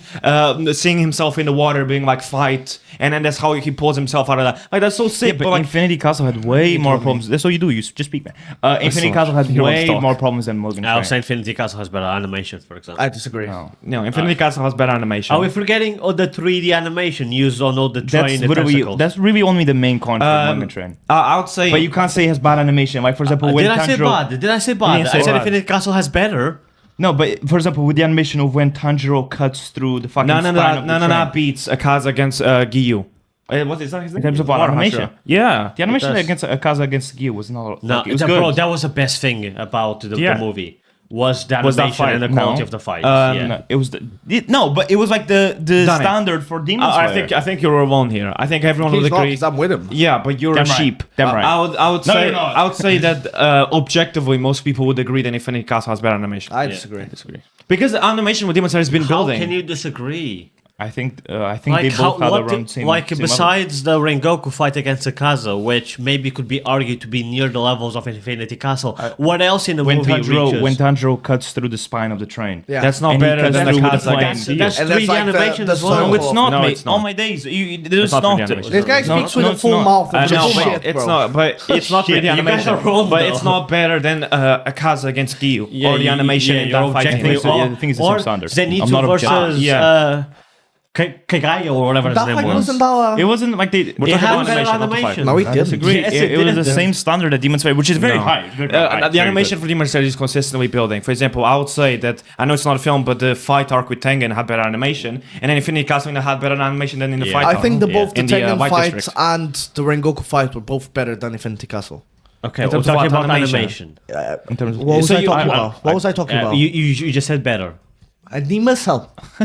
seeing himself in the water, being like fight, and then that's how he pulls himself out of that. Like that's so sick. Yeah, but but like Infinity Castle had way more problems. That's all you do. You just speak, man. Infinity Castle had You don't way talk. more problems than Mugen I Train. would say Infinity Castle has better animation, for example. I disagree. no, Infinity Castle has better animation. Are we forgetting all the 3D animation used on all the train tentacles? That's really only the main con for Mugen Train. I would say, But you can't say it has bad animation. Like for example, when Did I say Tanjiro. bad? Did I say bad? didn't I say said bad. Infinity Castle has better. No, but for example, with the animation of when Tanjiro cuts through the fucking none of spine that, of the none of train. that beats Akaza against Giyu. What is that? His name? In terms of what, Water animation? Hashira. Yeah, The animation does. against Akaza against Gyu was not. No, like, it was that, good. bro, that was the best thing about the Yeah. movie. Was the Was that animation fight? and the quality No. of the fight. No, it was no, but it was like the Damn it. standard for Demon Slayer. I think you're alone here. I think everyone He's would not, agree. 'cause I'm with him. Yeah, but you're Damn a right. sheep. Damn right. I would No, say you're not. I would say that objectively most people would agree that Infinity Castle has better animation. I disagree. Because the animation with Demon Slayer has been How building. can you disagree? I think they both had around same. Like same besides the Rengoku fight against Akaza, which maybe could be argued to be near the levels of Infinity Castle, what else in the level. movie reaches? When Tanjiro cuts through the spine of the train. Yeah. That's not And he better cuts than through with the Akaza flame. against Giyu. That's And 3D that's like animation the as well. circle. No, it's not, No, mate. it's not. All my days, there's not not. 3D animation. This guy speaks with a it's full not. mouth of I know, just but shit, It's bro. not, but it's not Shit, 3D you guys animation. are wrong, But though. it's not better than Akaza against Giyu or the animation in you're that fighting. objectively thing. wrong. The thing is the same Or standard. Zenitsu I'm not versus objective. Yeah. Kagayo or whatever his That name fight was. wasn't that. It wasn't like they. It talking had about better not the fight. animation. No, it I didn't. disagree. Yes, it was the didn't. same standard at Demon Slayer, which is very No. high. Very high, The very animation good. for Demon Slayer is consistently building. For example, I would say that I know it's not a film, but the fight arc with Tengen had better animation, and then Infinity Castle had better animation than in the Yeah. fight I arc. think both the In the, Tengen White fight District. and the Rengoku fight were both better than Infinity Castle. Okay, In we're terms of talking what about animation? animation. In terms of What was So I you- talking I- about? What was I talking about? You just said better. Demon Slayer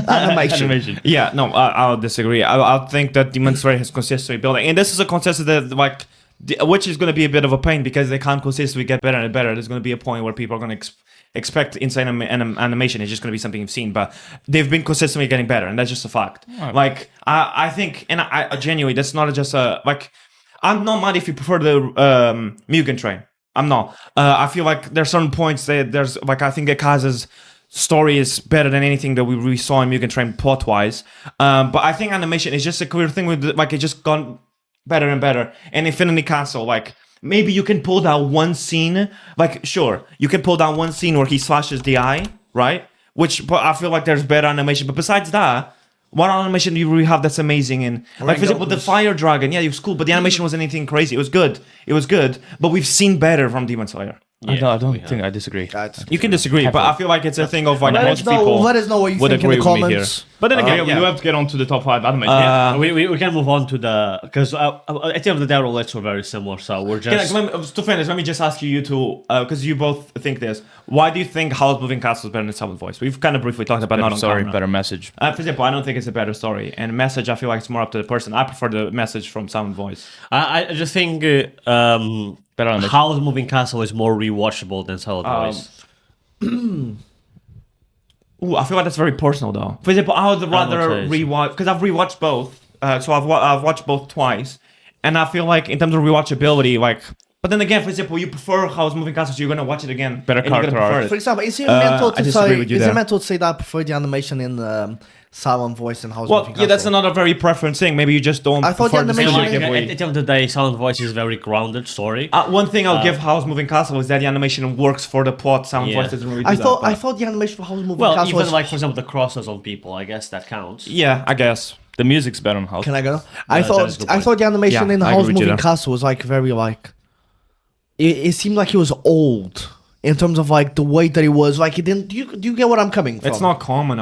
animation. Yeah, no, I'll disagree. I think that Demon Slayer has consistently building, and this is a consensus that like which is going to be a bit of a pain because they can't consistently get better and better. There's going to be a point where people are going to expect insane animation. It's just going to be something you've seen, but they've been consistently getting better, and that's just a fact. Right. Like I think, and I genuinely, that's not just a like. I'm not mad if you prefer the Mugen Train. I'm not. I feel like there's certain points that there's like I think Akaza's story is better than anything that we saw in Mugen Train plot wise. But I think animation is just a clear thing with like it's just gone better and better. And Infinity Castle, like maybe you can pull down one scene. Like sure, you can pull down one scene where he slashes the eye, right? But I feel like there's better animation. But besides that. What animation do you really have that's amazing? And like for example, the Fire Dragon, yeah, it was cool, but the animation wasn't anything crazy. It was good, but we've seen better from Demon Slayer. I don't think I disagree. You can disagree, but I feel like it's a thing of like most people Let us know what you would think in agree the with me here. comments. But then again, yeah. we have to get on to the top 5 anime. We can move on to the because at the end of the day, our lists are very similar. So we're just To finish, let me just ask you two, because you both think this. Why do you think Howl's Moving Castle is better than Silent Voice? We've kind of briefly talked about not on Sorry, camera. better message. For example, I don't think it's a better story, and message I feel like it's more up to the person. I prefer the message from Silent Voice. I just think Better animation. Howl's Moving Castle is more rewatchable than Silent Voice. Ooh, I feel like that's very personal though. For example, I would rather say so. rewatch because I've rewatched both. So I've watched both twice, and I feel like in terms of rewatchability, like. But then again, for example, you prefer Howl's Moving Castle, so you're gonna watch it again. Better and you're gonna character prefer arc. it. For example, is it mental I to disagree say? with you Is there. it mental to say that I prefer the animation in Silent Voice and House Well, Moving yeah, that's Castle? another very preference thing. Maybe you just don't. I thought the prefer animation- same Like, Like, way. at the end of the day, Silent Voice is a very grounded story. One thing I'll give Howl's Moving Castle is that the animation works for the plot. Silent Yeah. Voice doesn't really do I that. thought but- the animation for House Moving Well, Castle even was like for example the crosses on people, I guess that counts. Yeah, I guess. The music's better on House. Can I go? that is a good point. I thought the animation Yeah, in I House agree with you Moving there. Castle was like very like. It seemed like he was old in terms of like the way that it was. Like it didn't. Do you get what I'm coming from? It's not common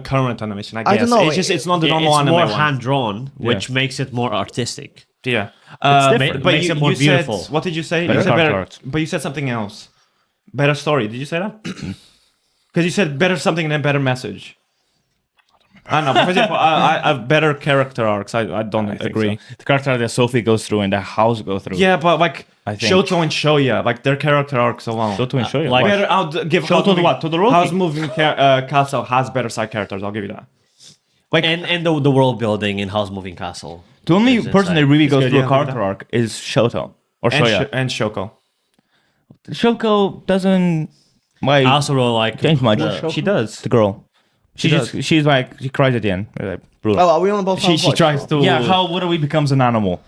current animation. I guess. I don't know. It's just it's not the normal It's anime more one. hand drawn, which makes it more artistic. Yeah, different. Makes it more beautiful. Said, what did you say? Better You said character arcs. but you said something else. Better story. Did you say that? Because you said better something and then better message. I don't know. For example, I better character arcs. I don't agree. So. The character that Sophie goes through and the House go through. Yeah, but like I think. Shoto and Shoya, like their character arcs alone. Shoto and Shoya. like- Why? Better. I'll give Shoto to what? Todoroki? How's Moving Castle has better side characters. I'll give you that. Like And the world building in House Moving Castle. The only is person that insane. really It's goes good, through yeah, a I'll give character arc is Shoto or and, Shoya. and Shoko. Shoko doesn't like I also really like change much. the- She does. The girl. She's like she cries at the end. Like, brutal. Oh, are we on about Silent She Voice? tries to. Yeah, how Woodawee becomes an animal.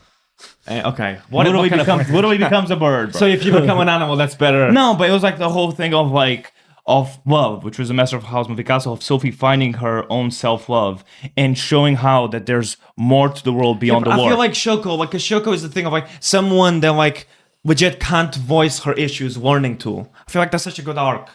Okay. Woodawee kind of- becomes a bird. Bro. So if you become an animal, that's better. No, but it was like the whole thing of like of love, which was a master of House Moving Castle, of Sophie finding her own self-love and showing how that there's more to the world beyond the I war. feel like Shoko, like, cause Shoko is the thing of like someone that like legit can't voice her issues, learning to. I feel like that's such a good arc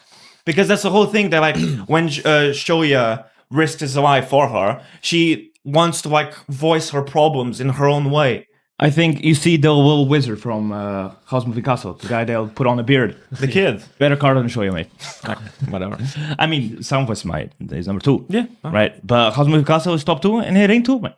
because that's the whole thing that like when Shoya risks his life for her, she wants to like voice her problems in her own way. I think you see the little wizard from House Moving Castle, the guy that'll put on a beard. The kid. Better card than Shoya, mate. Whatever. I mean, some of us might. He's number 2. Yeah. Right? But House Moving Castle is top 2 and it ain't 2, man.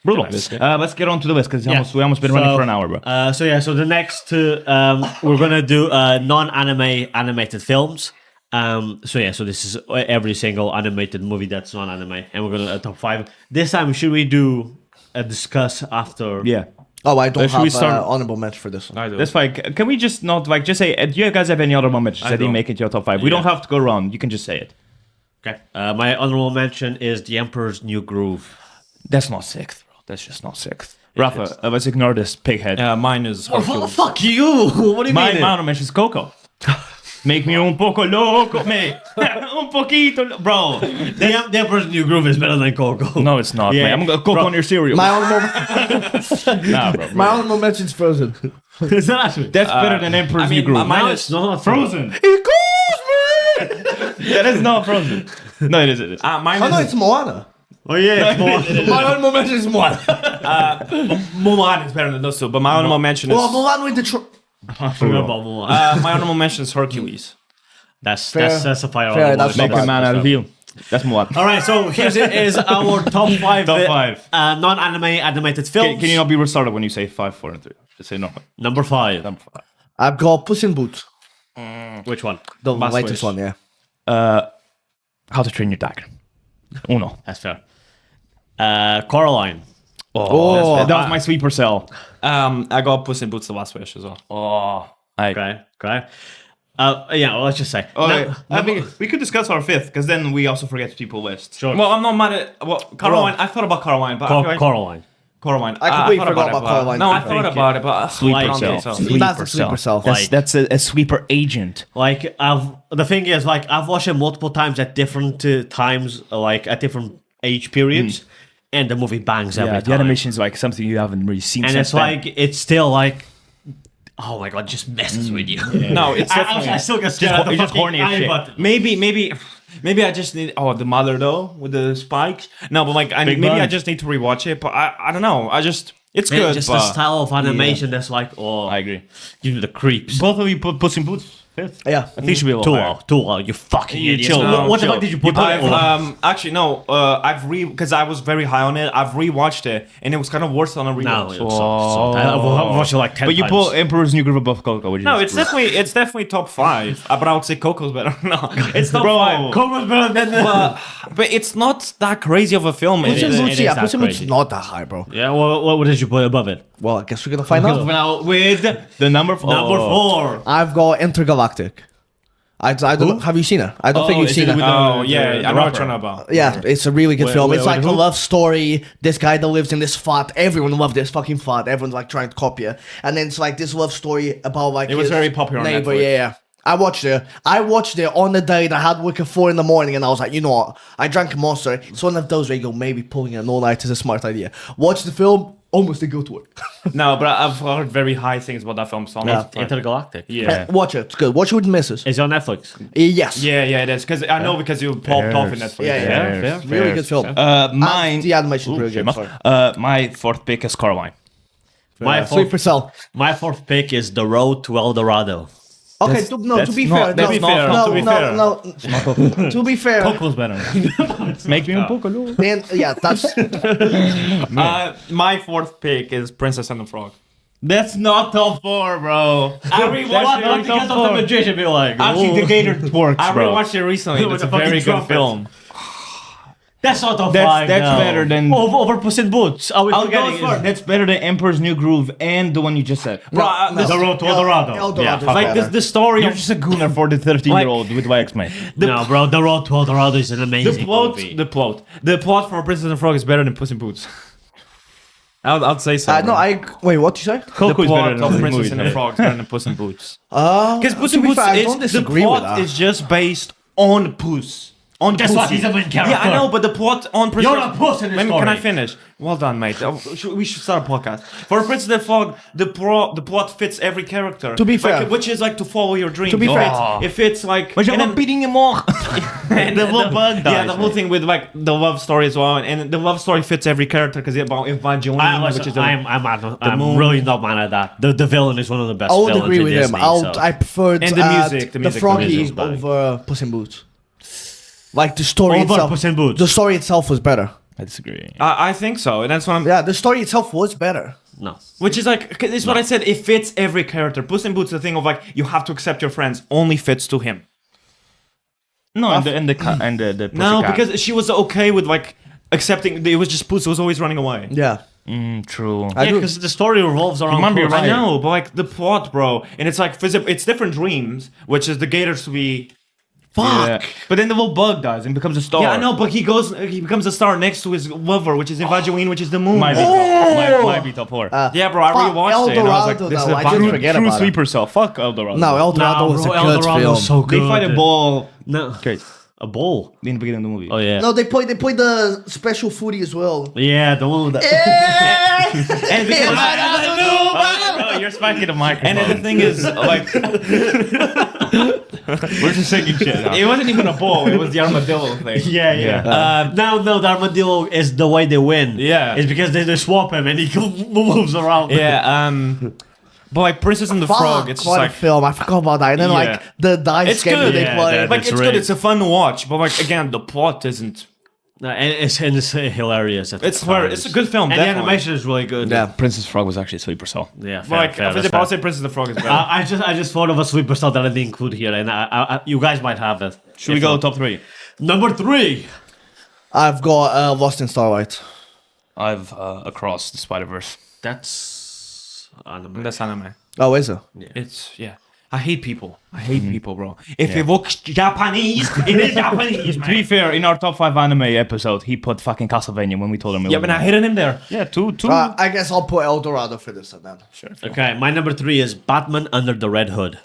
Brutal. Let's get on to the list because we almost been running for an hour, bro. So the next two, we're gonna do non-anime animated films. So this is every single animated movie that's non-anime, and we're gonna top 5. This time, should we do a discuss after? Yeah. Oh, I don't Should we have start- honorable mention for this one. I do. That's fine. Can we just not like just say? Do you guys have any other moments that didn't don't. make it to your top 5? We don't have to go around. You can just say it. Okay. My honorable mention is The Emperor's New Groove. That's not sixth, bro. That's just not sixth. Rafa, let's ignore this pighead. Mine is Hercules. Fuck you! What do you My mean? honorable mention is Coco. Make me un poco loco, me. Un poquito, bro. The Emperor's New Groove is better than Coco. No, it's not. Yeah. Man. I'm gonna Coco Bro. on your cereal. My honorable, Nah, bro. my honorable mention is Frozen. Is that actually? That's better than Emperor's I mean, New Groove. mine No, is it's not Frozen. It goes, man! That is not Frozen. No, it is. It is. Mine Oh no, is it's Moana. Oh yeah, it's My honorable mention is Moana. Mulan is better than those two, but my honorable mention is Well, Moana with the I forgot about Mulan. my honorable mention is Hercules. That's Fair. a fire. Fair, honorable that's mention. Make a man out of you. That's more. All right, so here's it is our top five, Top five. non-anime animated films. Can you not be retarded when you say 5, 4, and 3? Just say no. Number 5. Number 5. I've got Puss in Boots. Which one? The Last latest Wish. one, yeah. How to Train Your Dragon. Uno. That's fair. Coraline. Oh, That was my sweeper cell. I got Puss in Boots: The Last Wish as well. Oh. Okay. Yeah, well, let's just say. Oh, No- I mean, we could discuss our fifth, because then we also forget people list. Sure. Well, I'm not mad at Caroline. I thought about Caroline, but I feel like Coraline. Coraline. I completely thought forgot it, about but- Caroline. No, I I thought think about it, but Sleeper I cell. don't think so. That's a sleeper cell. That's a sleeper agent. Like the thing is, like I've watched it multiple times at different times, like at different age periods, and the movie bangs every Yeah, time. the animation is like something you haven't really seen. and since it's then. like it's still like, oh my god, just messes with you. No, it's I definitely. still get scared. Just- at the it's just fucking horny as eye shit. button. Maybe I just need the mother though with the spikes. No, but like Big maybe I bang. just need to rewatch it. But I don't know. It's And good. just but the style of animation that's like, oh, I agree. give me the creeps. Both of you put Puss in Boots fifth. Yeah. I think it should be a little higher. Too low, you fucking You idiot. chill, What the chill. fuck did you put I've, that? actually no. I've because I was very high on it. I've rewatched it and it was kind of worse on a No, rewatch. it sucks. I've watched it like 10 But you times. put Emperor's New Groove above Coco, which No, is it's definitely top 5. But I would say Coco's better. No, it's top Bro. 5. Coco's better than But it's not that crazy of a film. Puss in is- Boots, it is yeah, that Puss in Boots crazy. is not that high, bro. Yeah, what did you put above it? Well, I guess we're gonna find out. Now with the number 4. number 4. I've got Intergalactic. I don't know. Have you seen it? I don't think you've is seen it it. with Oh the yeah, I know what rapper? you're talking about. Yeah, it's a really good film. wait, It's like who? a love story. This guy that lives in this flat. Everyone loved this fucking flat. Everyone's like trying to copy it. And then it's like this love story about like It was his very popular on neighbor. Netflix. Yeah. I watched it. I watched it on the day that I had work at 4 in the morning, and I was like, you know what? I drank a Monster. It's one of those where you go, maybe pulling an all-night is a smart idea. Watch the film, almost didn't go to work. No, but I've heard very high things about that film. So I'm not surprised. Intergalactic. Yeah. Watch it. It's good. Watch it with the missus. Is it on Netflix? Yes. Yeah, it is. Because I know because you popped off in Netflix. Yeah. Really good film. Mine. The animation is really good. Shame. Sorry. My fourth pick is Coraline. My Sweet fourth, Purcell. my fourth pick is The Road to El Dorado. Okay, to be fair. that's not fair. No, To be fair. no. To be fair. Coco's better. Make me un poco loco. Then, yeah, that's My fourth pick is Princess and the Frog. That's not top 4, bro. I rewatched it Because of the magician, be like, Actually, the gator works, I bro. rewatched it recently. With It's the a very fucking good trumpet. film. that's not top That's- 5. that's no. better than- over Puss in Boots. Are we I'll go forgetting? as far. That's better than Emperor's New Groove and the one you just said. Bro, The Road to El Dorado. El Dorado Yeah, is like better. the story You're of just a gooner for the 13-year-old with wax, mate. no, bro. The Road to El Dorado is an amazing movie. The plot for Princess and the Frog is better than Puss in Boots. I'd say so. no, wait, what you say? The Coco is better plot than of the Princess movie. and the Frog is better than Puss in Boots. Because Because Puss in Boots I don't is the disagree with plot that. is just based on Puss. On Guess Puss. what? He's the main character. Yeah, I know, but the plot on Princess. You're not Puss in this Can story. I finish? Well done, mate. We should start a podcast. For Princess and the Frog, the plot fits every character. To be fair. Like, which is like to follow your dreams. To be fair. If it's like. But you're and then- not beating him more. and The little bug Yeah, dies, the whole mate. thing with like the love story as well, and the love story fits every character because it's about Evangeline, which is I'm moon. really not mad at that. The villain is one of the best. I would villains agree in with Disney, him. so. I preferred And the music, the music, the Froggy music's back. over Puss in Boots. Like the story Over itself. Puss in Boots. The story itself was better. I disagree. I think so, and that's what I'm. Yeah, the story itself was better. No. Which is like, this is what I said. It fits every character. Puss in Boots, the thing of like you have to accept your friends, only fits to him. No, and the No, pussycat. because she was okay with like accepting. It was just Puss was always running away. Yeah. True. I Yeah, do. because the story revolves around. might be Puss. right. I know, but like the plot, bro, and it's like it's different dreams, which is the gators to be. Yeah. But then the little bug dies and becomes a star. Yeah, I know, but he becomes a star next to his lover, which is Evangeline, which is the moon. Might be, might be top 4. Yeah, bro, I Fuck, rewatched El it and I was like, Dorado, this is though, a I didn't banger. forget True about it. sleeper cell. Fuck El Dorado. No, El Dorado was a bro, El good Dorado film. was so They good. fight a ball. No, Okay, a bull. in the beginning of the movie. Oh yeah. No, they played the special foodie as well. Yeah, the one with the. And because, Oh, you're spiking the microphone. and then the thing is, like, we're just singing shit now. it wasn't even a ball; it was the armadillo thing. Yeah, yeah. No, the armadillo is the way they win. Yeah. It's because they swap him and he moves around. Yeah. But like Princess and the Frog, it's just what a like film. I forgot about that. And then Yeah. like the dice it's game that good. they Yeah, play. that- Like It's it's really- good. It's a fun watch. But like again, the plot isn't. And it's hilarious. At It's the hilarious. It's a good film. And the definitely. animation is really good. Yeah. Princess Frog was actually Sleeper Cell. Yeah. But Fair, like fair, if that's it's about fair. say Princess and the Frog is better. I just thought of a sleeper cell that I didn't include here, and you guys might have it. Should we go top 3? Number 3? I've got Lost in Starlight. I've Across the Spider-Verse. That's anime. That's anime. Oh, is it? It's I hate people. I hate people, bro. If it looks Japanese, it is Japanese, To be man. fair, in our top 5 anime episode, he put fucking Castlevania when we told him. Yeah, but I hated him there. Yeah, two. I guess I'll put El Dorado for this one then. Sure. Okay, my number 3 is Batman Under the Red Hood.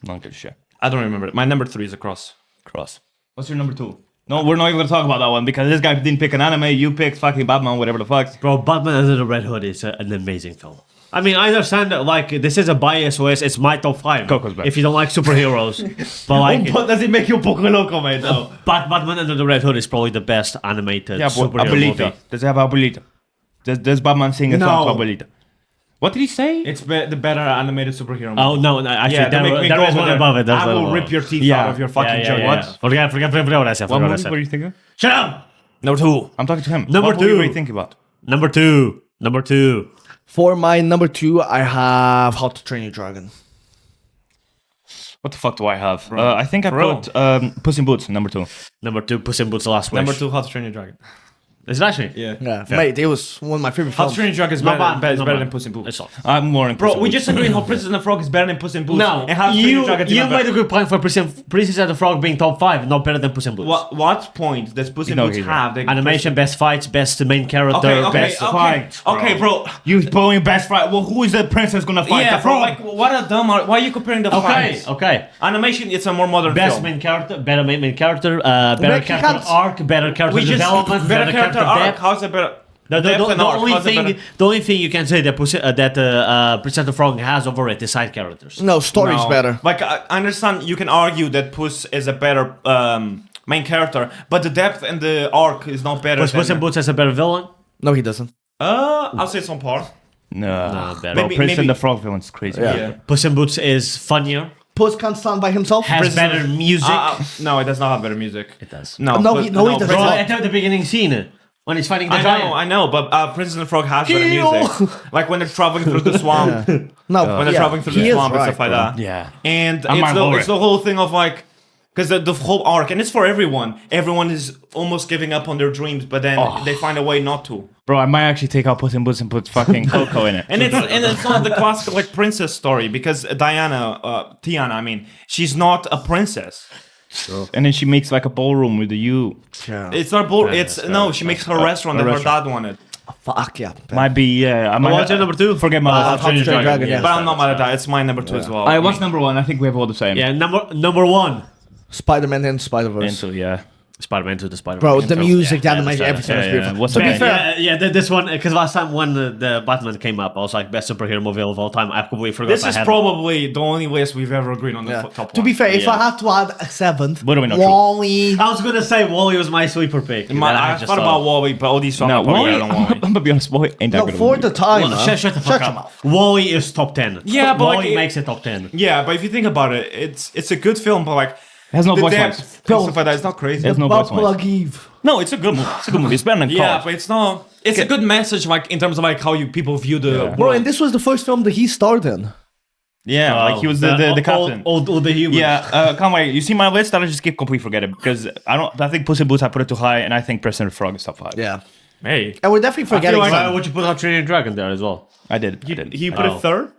Don't give a shit. I don't remember it. My number 3 is Across. Cross. What's your number 2? No, we're not even gonna talk about that one because this guy didn't pick an anime. You picked fucking Batman, whatever the fuck. Bro, Batman Under the Red Hood is an amazing film. I mean, I understand that, like, this is a bias, so it's my top 5. Coco's back. If you don't like superheroes. But, like, But does it make you Poco Loco, mate? No. Batman Under the Red Hood is probably the best animated Yeah, but superhero Abuelita. movie. Does it have Abuelita? Does Batman sing a song to Abuelita? What did he say? It's the better animated superhero movie. Oh, no, actually, Yeah, they make me there go is over one there. above it. There's I one will above rip it. your teeth out of your fucking jaw. What? Forget what I said. What Forget what I movie said. were you thinking? Shut up! Number 2. I'm talking to him. Number What movie two. were you thinking about? Number 2. Number 2. For my number 2, I have How to Train Your Dragon. What the fuck do I have? I think I Bro. put Puss in Boots, number 2. Number 2, Puss in Boots: The Last Wish. Number 2, How to Train Your Dragon. Is it actually? Yeah. Yeah, mate, it was one of my favorite How to films. Train Your Dragon is Not better, bad. is Not better bad. than Puss in Boots. It's all. I'm more in Puss Bro, in we Boots. just agreed how Princess and the Frog is better than Puss in Boots. No, and How to Train Your Dragon is you even made better. a good point for Princess and the Frog being top 5, not better than Puss in Boots. What point does Puss in No, Boots he's have? that Animation, best fights, best main character, best fight, Okay, bro. You pulling best fight. Well, who is the princess gonna fight? Yeah, the bro. frog? Like, what a dumb. Why are you comparing the fights? Okay. Animation, it's a more modern Best film. main character, better main character, better Main character character- arc, better character We just development, better character arc. depth. How's it better? The Depth and arc, only how's it thing, better? the only thing you can say that Princess and the Frog has over it is side characters. No, story's No. better. Like I understand you can argue that Puss is a better main character, but the depth and the arc is not better. Puss in Boots has a better villain. No, he doesn't. I'll say some part. No, better. Bro, Maybe- Prince maybe- and the Frog villain's crazy. Yeah. Puss in Boots is funnier, Puss can't stand by himself. has better music. No, it does not have better music. It does. No, No, but- he does Bro, not. at the beginning scene when he's fighting the giant. I know, but Princess and the Frog has better music. Like when they're traveling through the swamp, No, when they're traveling through the he is swamp and right, stuff like bro. that. Yeah. And I'm it's on the, board. it's the whole thing of like, because the whole arc, and it's for everyone. Everyone is almost giving up on their dreams, but then they find a way not to. Bro, I might actually take out Puss in Boots and put fucking Coco in it. And it's not the classic like princess story because Tiana, I mean, she's not a princess. And then she makes like a ballroom with the U. Yeah. It's not bull. It's no. She makes her restaurant that her dad wanted. Fuck yeah. Might be, yeah. I might What's your number 2? forget my How to Train Your Dragon, yeah. But I'm not mad at that. It's my number 2 as well. Alright, what's number 1? I think we have all the same. Yeah, number 1. Spider-Man and Spider-Verse. Into, yeah. Spider-Man to the Spider-Man. Bro, the music, the yeah, animation, yeah, everything was yeah, beautiful. what's To be that? fair, This one, because last time when the Batman came up, I was like, best superhero movie of all time. I completely forgot This I is had probably the only list we've ever agreed on the yeah. top To one. be fair, if Yeah. I had to add a 7th, What do we know, true? Wall-E. I was going to say Wall-E was my sweeper pick. and then I just thought about Wall-E, but all these songs No, are probably Wally, better than Wall-E. I'm gonna be honest, Wally ain't that No, good. for the time. Well, huh? shut the fuck your up. mouth. Wall-E is top 10. Yeah, but Wall-E like it- makes it top 10. Yeah, but if you think about it, it's a good film, but like It has no the voice depth lines. and stuff like that, it's not crazy. There's no voice lines. Plug-Eve. No, it's a good movie. It's a good movie. It's better than Yeah, Cars. but it's not. It's a good message, like in terms of like how you people view the world. Bro, and this was the first film that he starred in. Yeah, like he was the captain. All the humans. Yeah, can't wait. You see my list that I just keep completely forgetting because I think Puss in Boots I put it too high, and I think President Frog is top 5. Yeah. Hey, And we're definitely forgetting Why some. would you put How to Train Your Dragon there as well? I did. I did. he put Oh. it third.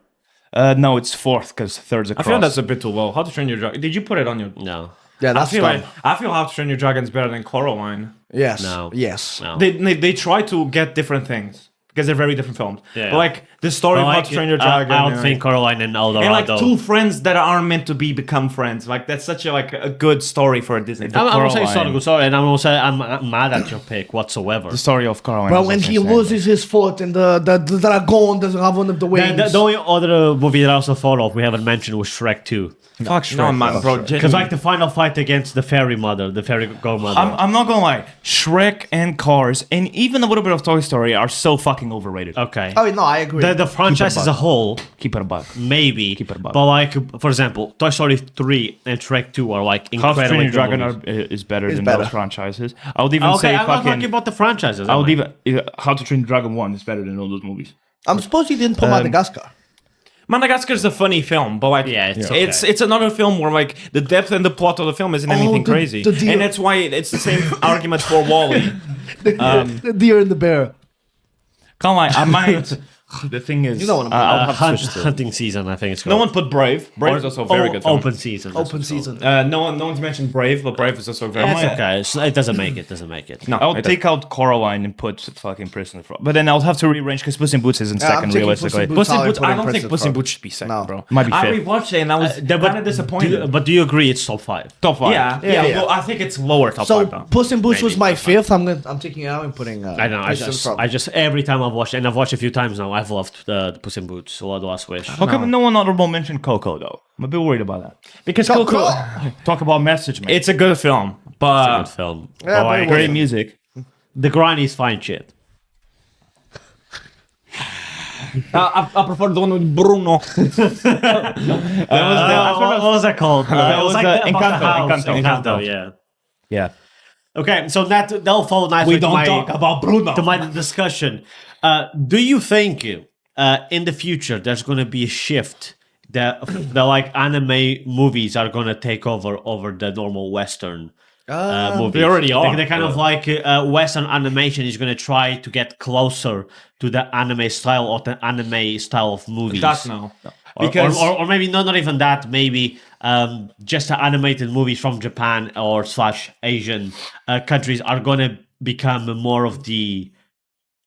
No, it's 4th because 3rd's a I cross. feel that's a bit too low. How to Train Your Dragon? Did you put it on your? No. Yeah, that's dumb. I feel How to Train Your Dragon is better than Coraline. Yes. No. Yes. No. They try to get different things because they're very different films. Yeah. But like the story of How to Train Your Dragon. I don't and, think Coraline and El and like Dorado. two friends that aren't meant to be become friends. Like that's such a good story for a Disney. I'm gonna say Coraline. sorry, sorry, and I'm gonna say I'm mad at your pick whatsoever. the story of Caroline. Bro, is when also he insane. loses his foot and the dragon doesn't have one of the wings. The only other movie that I also thought of we haven't mentioned was Shrek 2. Fuck Shrek. No man, bro. Because like the final fight against the fairy mother, the fairy godmother. I'm not gonna lie. Shrek and Cars and even a little bit of Toy Story are so fucking fucking overrated. Okay. Oh no, I agree. The franchise as a whole, Keep it a buck. maybe. Keep it a buck. But like, for example, Toy Story 3 and Shrek 2 are like How to Train incredibly Your good Dragon movies. is better It's than better. those franchises. I would even Okay, say I'm not fucking. talking about the franchises. I would am even How to Train Your Dragon 1 is better than all those movies. I'm supposed you didn't put Madagascar. Madagascar's a funny film, but like, Yeah, it's okay. it's another film where like the depth and the plot of the film isn't anything the- crazy, the deer. and that's why it's the same argument for Wall-E. The Deer and the Bear. Come on, I might. The thing is, You know what I mean. I'll have to switch to. Hunting Season, I think it's called. No one put Brave. Brave is also a very good film. Open Season. that's Open what's season. No one's mentioned Brave, but Brave is also very called. good. It's okay. It doesn't make it. Doesn't make it. No, I'll it take out Coraline and put fucking Prison Frog. But then I'll have to rearrange because Puss in Boots isn't Yeah, I'm second taking Puss in realistically. Boots. Puss in I'll Boots. put I in don't think Prison Puss in Frog. Boots should be second, No. bro. Might be I fifth. rewatched it and I was kind of disappointed. But do you agree it's top 5? Top 5. Yeah. Well, I think it's lower top So five though. Puss in Boots was Maybe. my fifth. I'm taking it out and putting. I know. I just every time I've watched it, and I've watched it a few times now, I've loved the Puss in Boots. So what do I wish? How come no one honorable mentioned Coco though? I'm a bit worried about that. Because Coco. Talk about message, man. it's a good film, but Good film. Yeah, But I but it agree. great music. The grind is fine shit. I prefer the one with Bruno. What was that called? That it was, like Encanto, Encanto. Encanto. Yeah. Yeah. Okay, so that'll follow nicely about Bruno. to my discussion. Do you think in the future there's going to be a shift that the like anime movies are going to take over the normal Western movies? they already are. They kind of like Western animation is going to try to get closer to the anime style or the anime style of movies. That's no. Or maybe not even that. Maybe just the animated movies from Japan or / Asian countries are gonna become more of the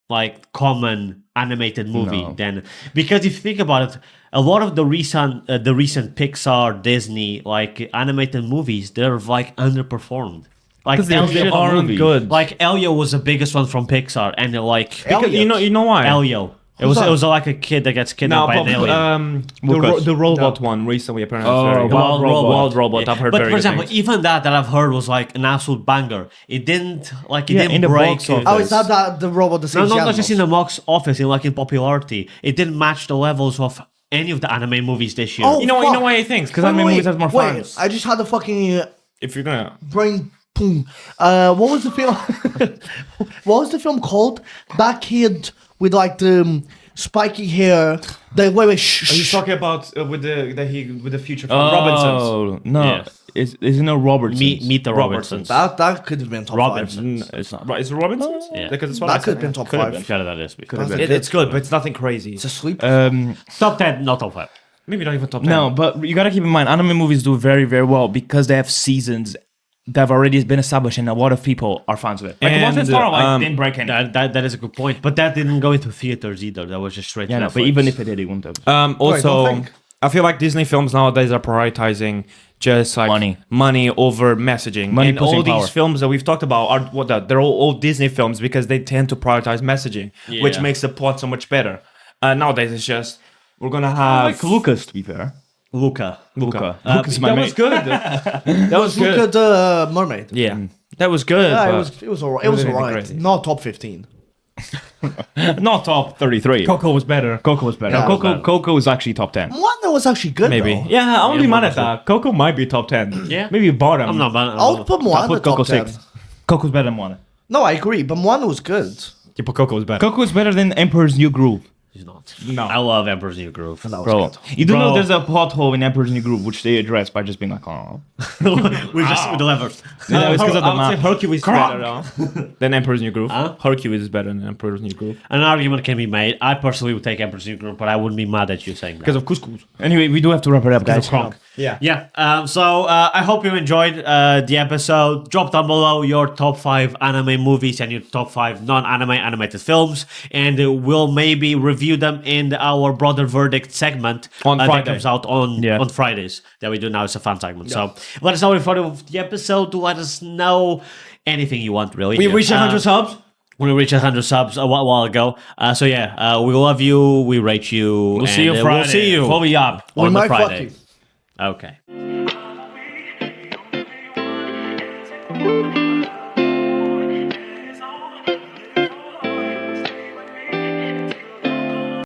like common animated movie then, because if you think about it, a lot of the recent Pixar, Disney like animated movies, they're like underperformed. Like they aren't good. Like Elio was the biggest one from Pixar, and they're like Because you know why? Elio. It was like a kid that gets kidnapped by an alien. The robot one recently apparently. Wild Robot. Yeah. I've heard but very for good example, things. even that I've heard was like an absolute banger. It didn't like it Yeah, didn't in the break. box office. Oh, is that the robot that No, saves not just in animals? the box office, in like in popularity. It didn't match the levels of any of the anime movies this year. Oh, You know fuck. why I think? Because Wait, anime wait, movies have more wait, fans. I just had a fucking If you're gonna, brain boom. What was the film? What was the film called? That kid with like the spiky hair. Wait, shh. are you shh. talking about with the future film Robinsons? Oh no, Yeah. isn't it Robertson? Meet the Robertsons. That could have been top Robinson. five. It's not. Right, is it Robinsons? Yeah. Because it's what That I could said, have been yeah. top Could have five. Sure, that is. It's good, but it's nothing crazy. It's a sleep. Top 10, not top 5. Maybe not even top 10. No, but you gotta keep in mind, anime movies do very, very well because they have seasons that have already been established, and a lot of people are fans of it. Like And, Monster Starlight didn't break any. That is a good point. But that didn't go into theaters either. That was just straight Yeah, to no, but Netflix. even if it did, it wouldn't have. Also, don't think. I feel like Disney films nowadays are prioritizing just like money over messaging. Money and pushing all these power. films that we've talked about are they're all Disney films because they tend to prioritize messaging, which Yeah. makes the plot so much better. Nowadays, it's just we're gonna I have like Lucas, to be fair. Luca. Luca. Uh, Lucas is my that mate. was good. that was Look good. at the mermaid. Yeah, that was good. Yeah, but it was alright. It was wasn't alright. crazy. Not top 15. Not top 33. Coco was better. Coco was better. Yeah, Coco is actually top 10. One was actually good. Maybe. Though. Yeah, I won't be Yeah, mad Coco at that. Coco might be top 10. Yeah. Maybe bottom. I'm not bad. I would put Moana put top Coco 10. 6. Coco's better than Moana. No, I agree, but Moana was good. Yeah, but Coco was better. Coco is better than Emperor's New Groove. He's not. No. I love Emperor's New Groove. That was Bro, good. you do know Bro. there's a plot hole in Emperor's New Groove which they address by just being like, oh. we just with the levers. Yeah, it's because of the I would say map. Hercules is better than Emperor's New Groove. Huh? Hercules is better than Emperor's New Groove. An argument can be made. I personally would take Emperor's New Groove, but I wouldn't be mad at you saying that. Because of couscous. Anyway, we do have to wrap it up, guys. Kronk. Yeah. Yeah. So I hope you enjoyed the episode. Drop down below your top 5 anime movies and your top 5 non-anime animated films, and we'll maybe review them in our Brother Verdict segment On that Friday. comes out on Fridays that we do now. It's a fun segment. So let us know in front of the episode. Let us know anything you want, really. We reached 100 subs. We reached 100 subs a while ago. We love you. We rate you. We'll see you and, Friday. We'll see you. We'll be up. We on the might fuck Friday. you. Okay.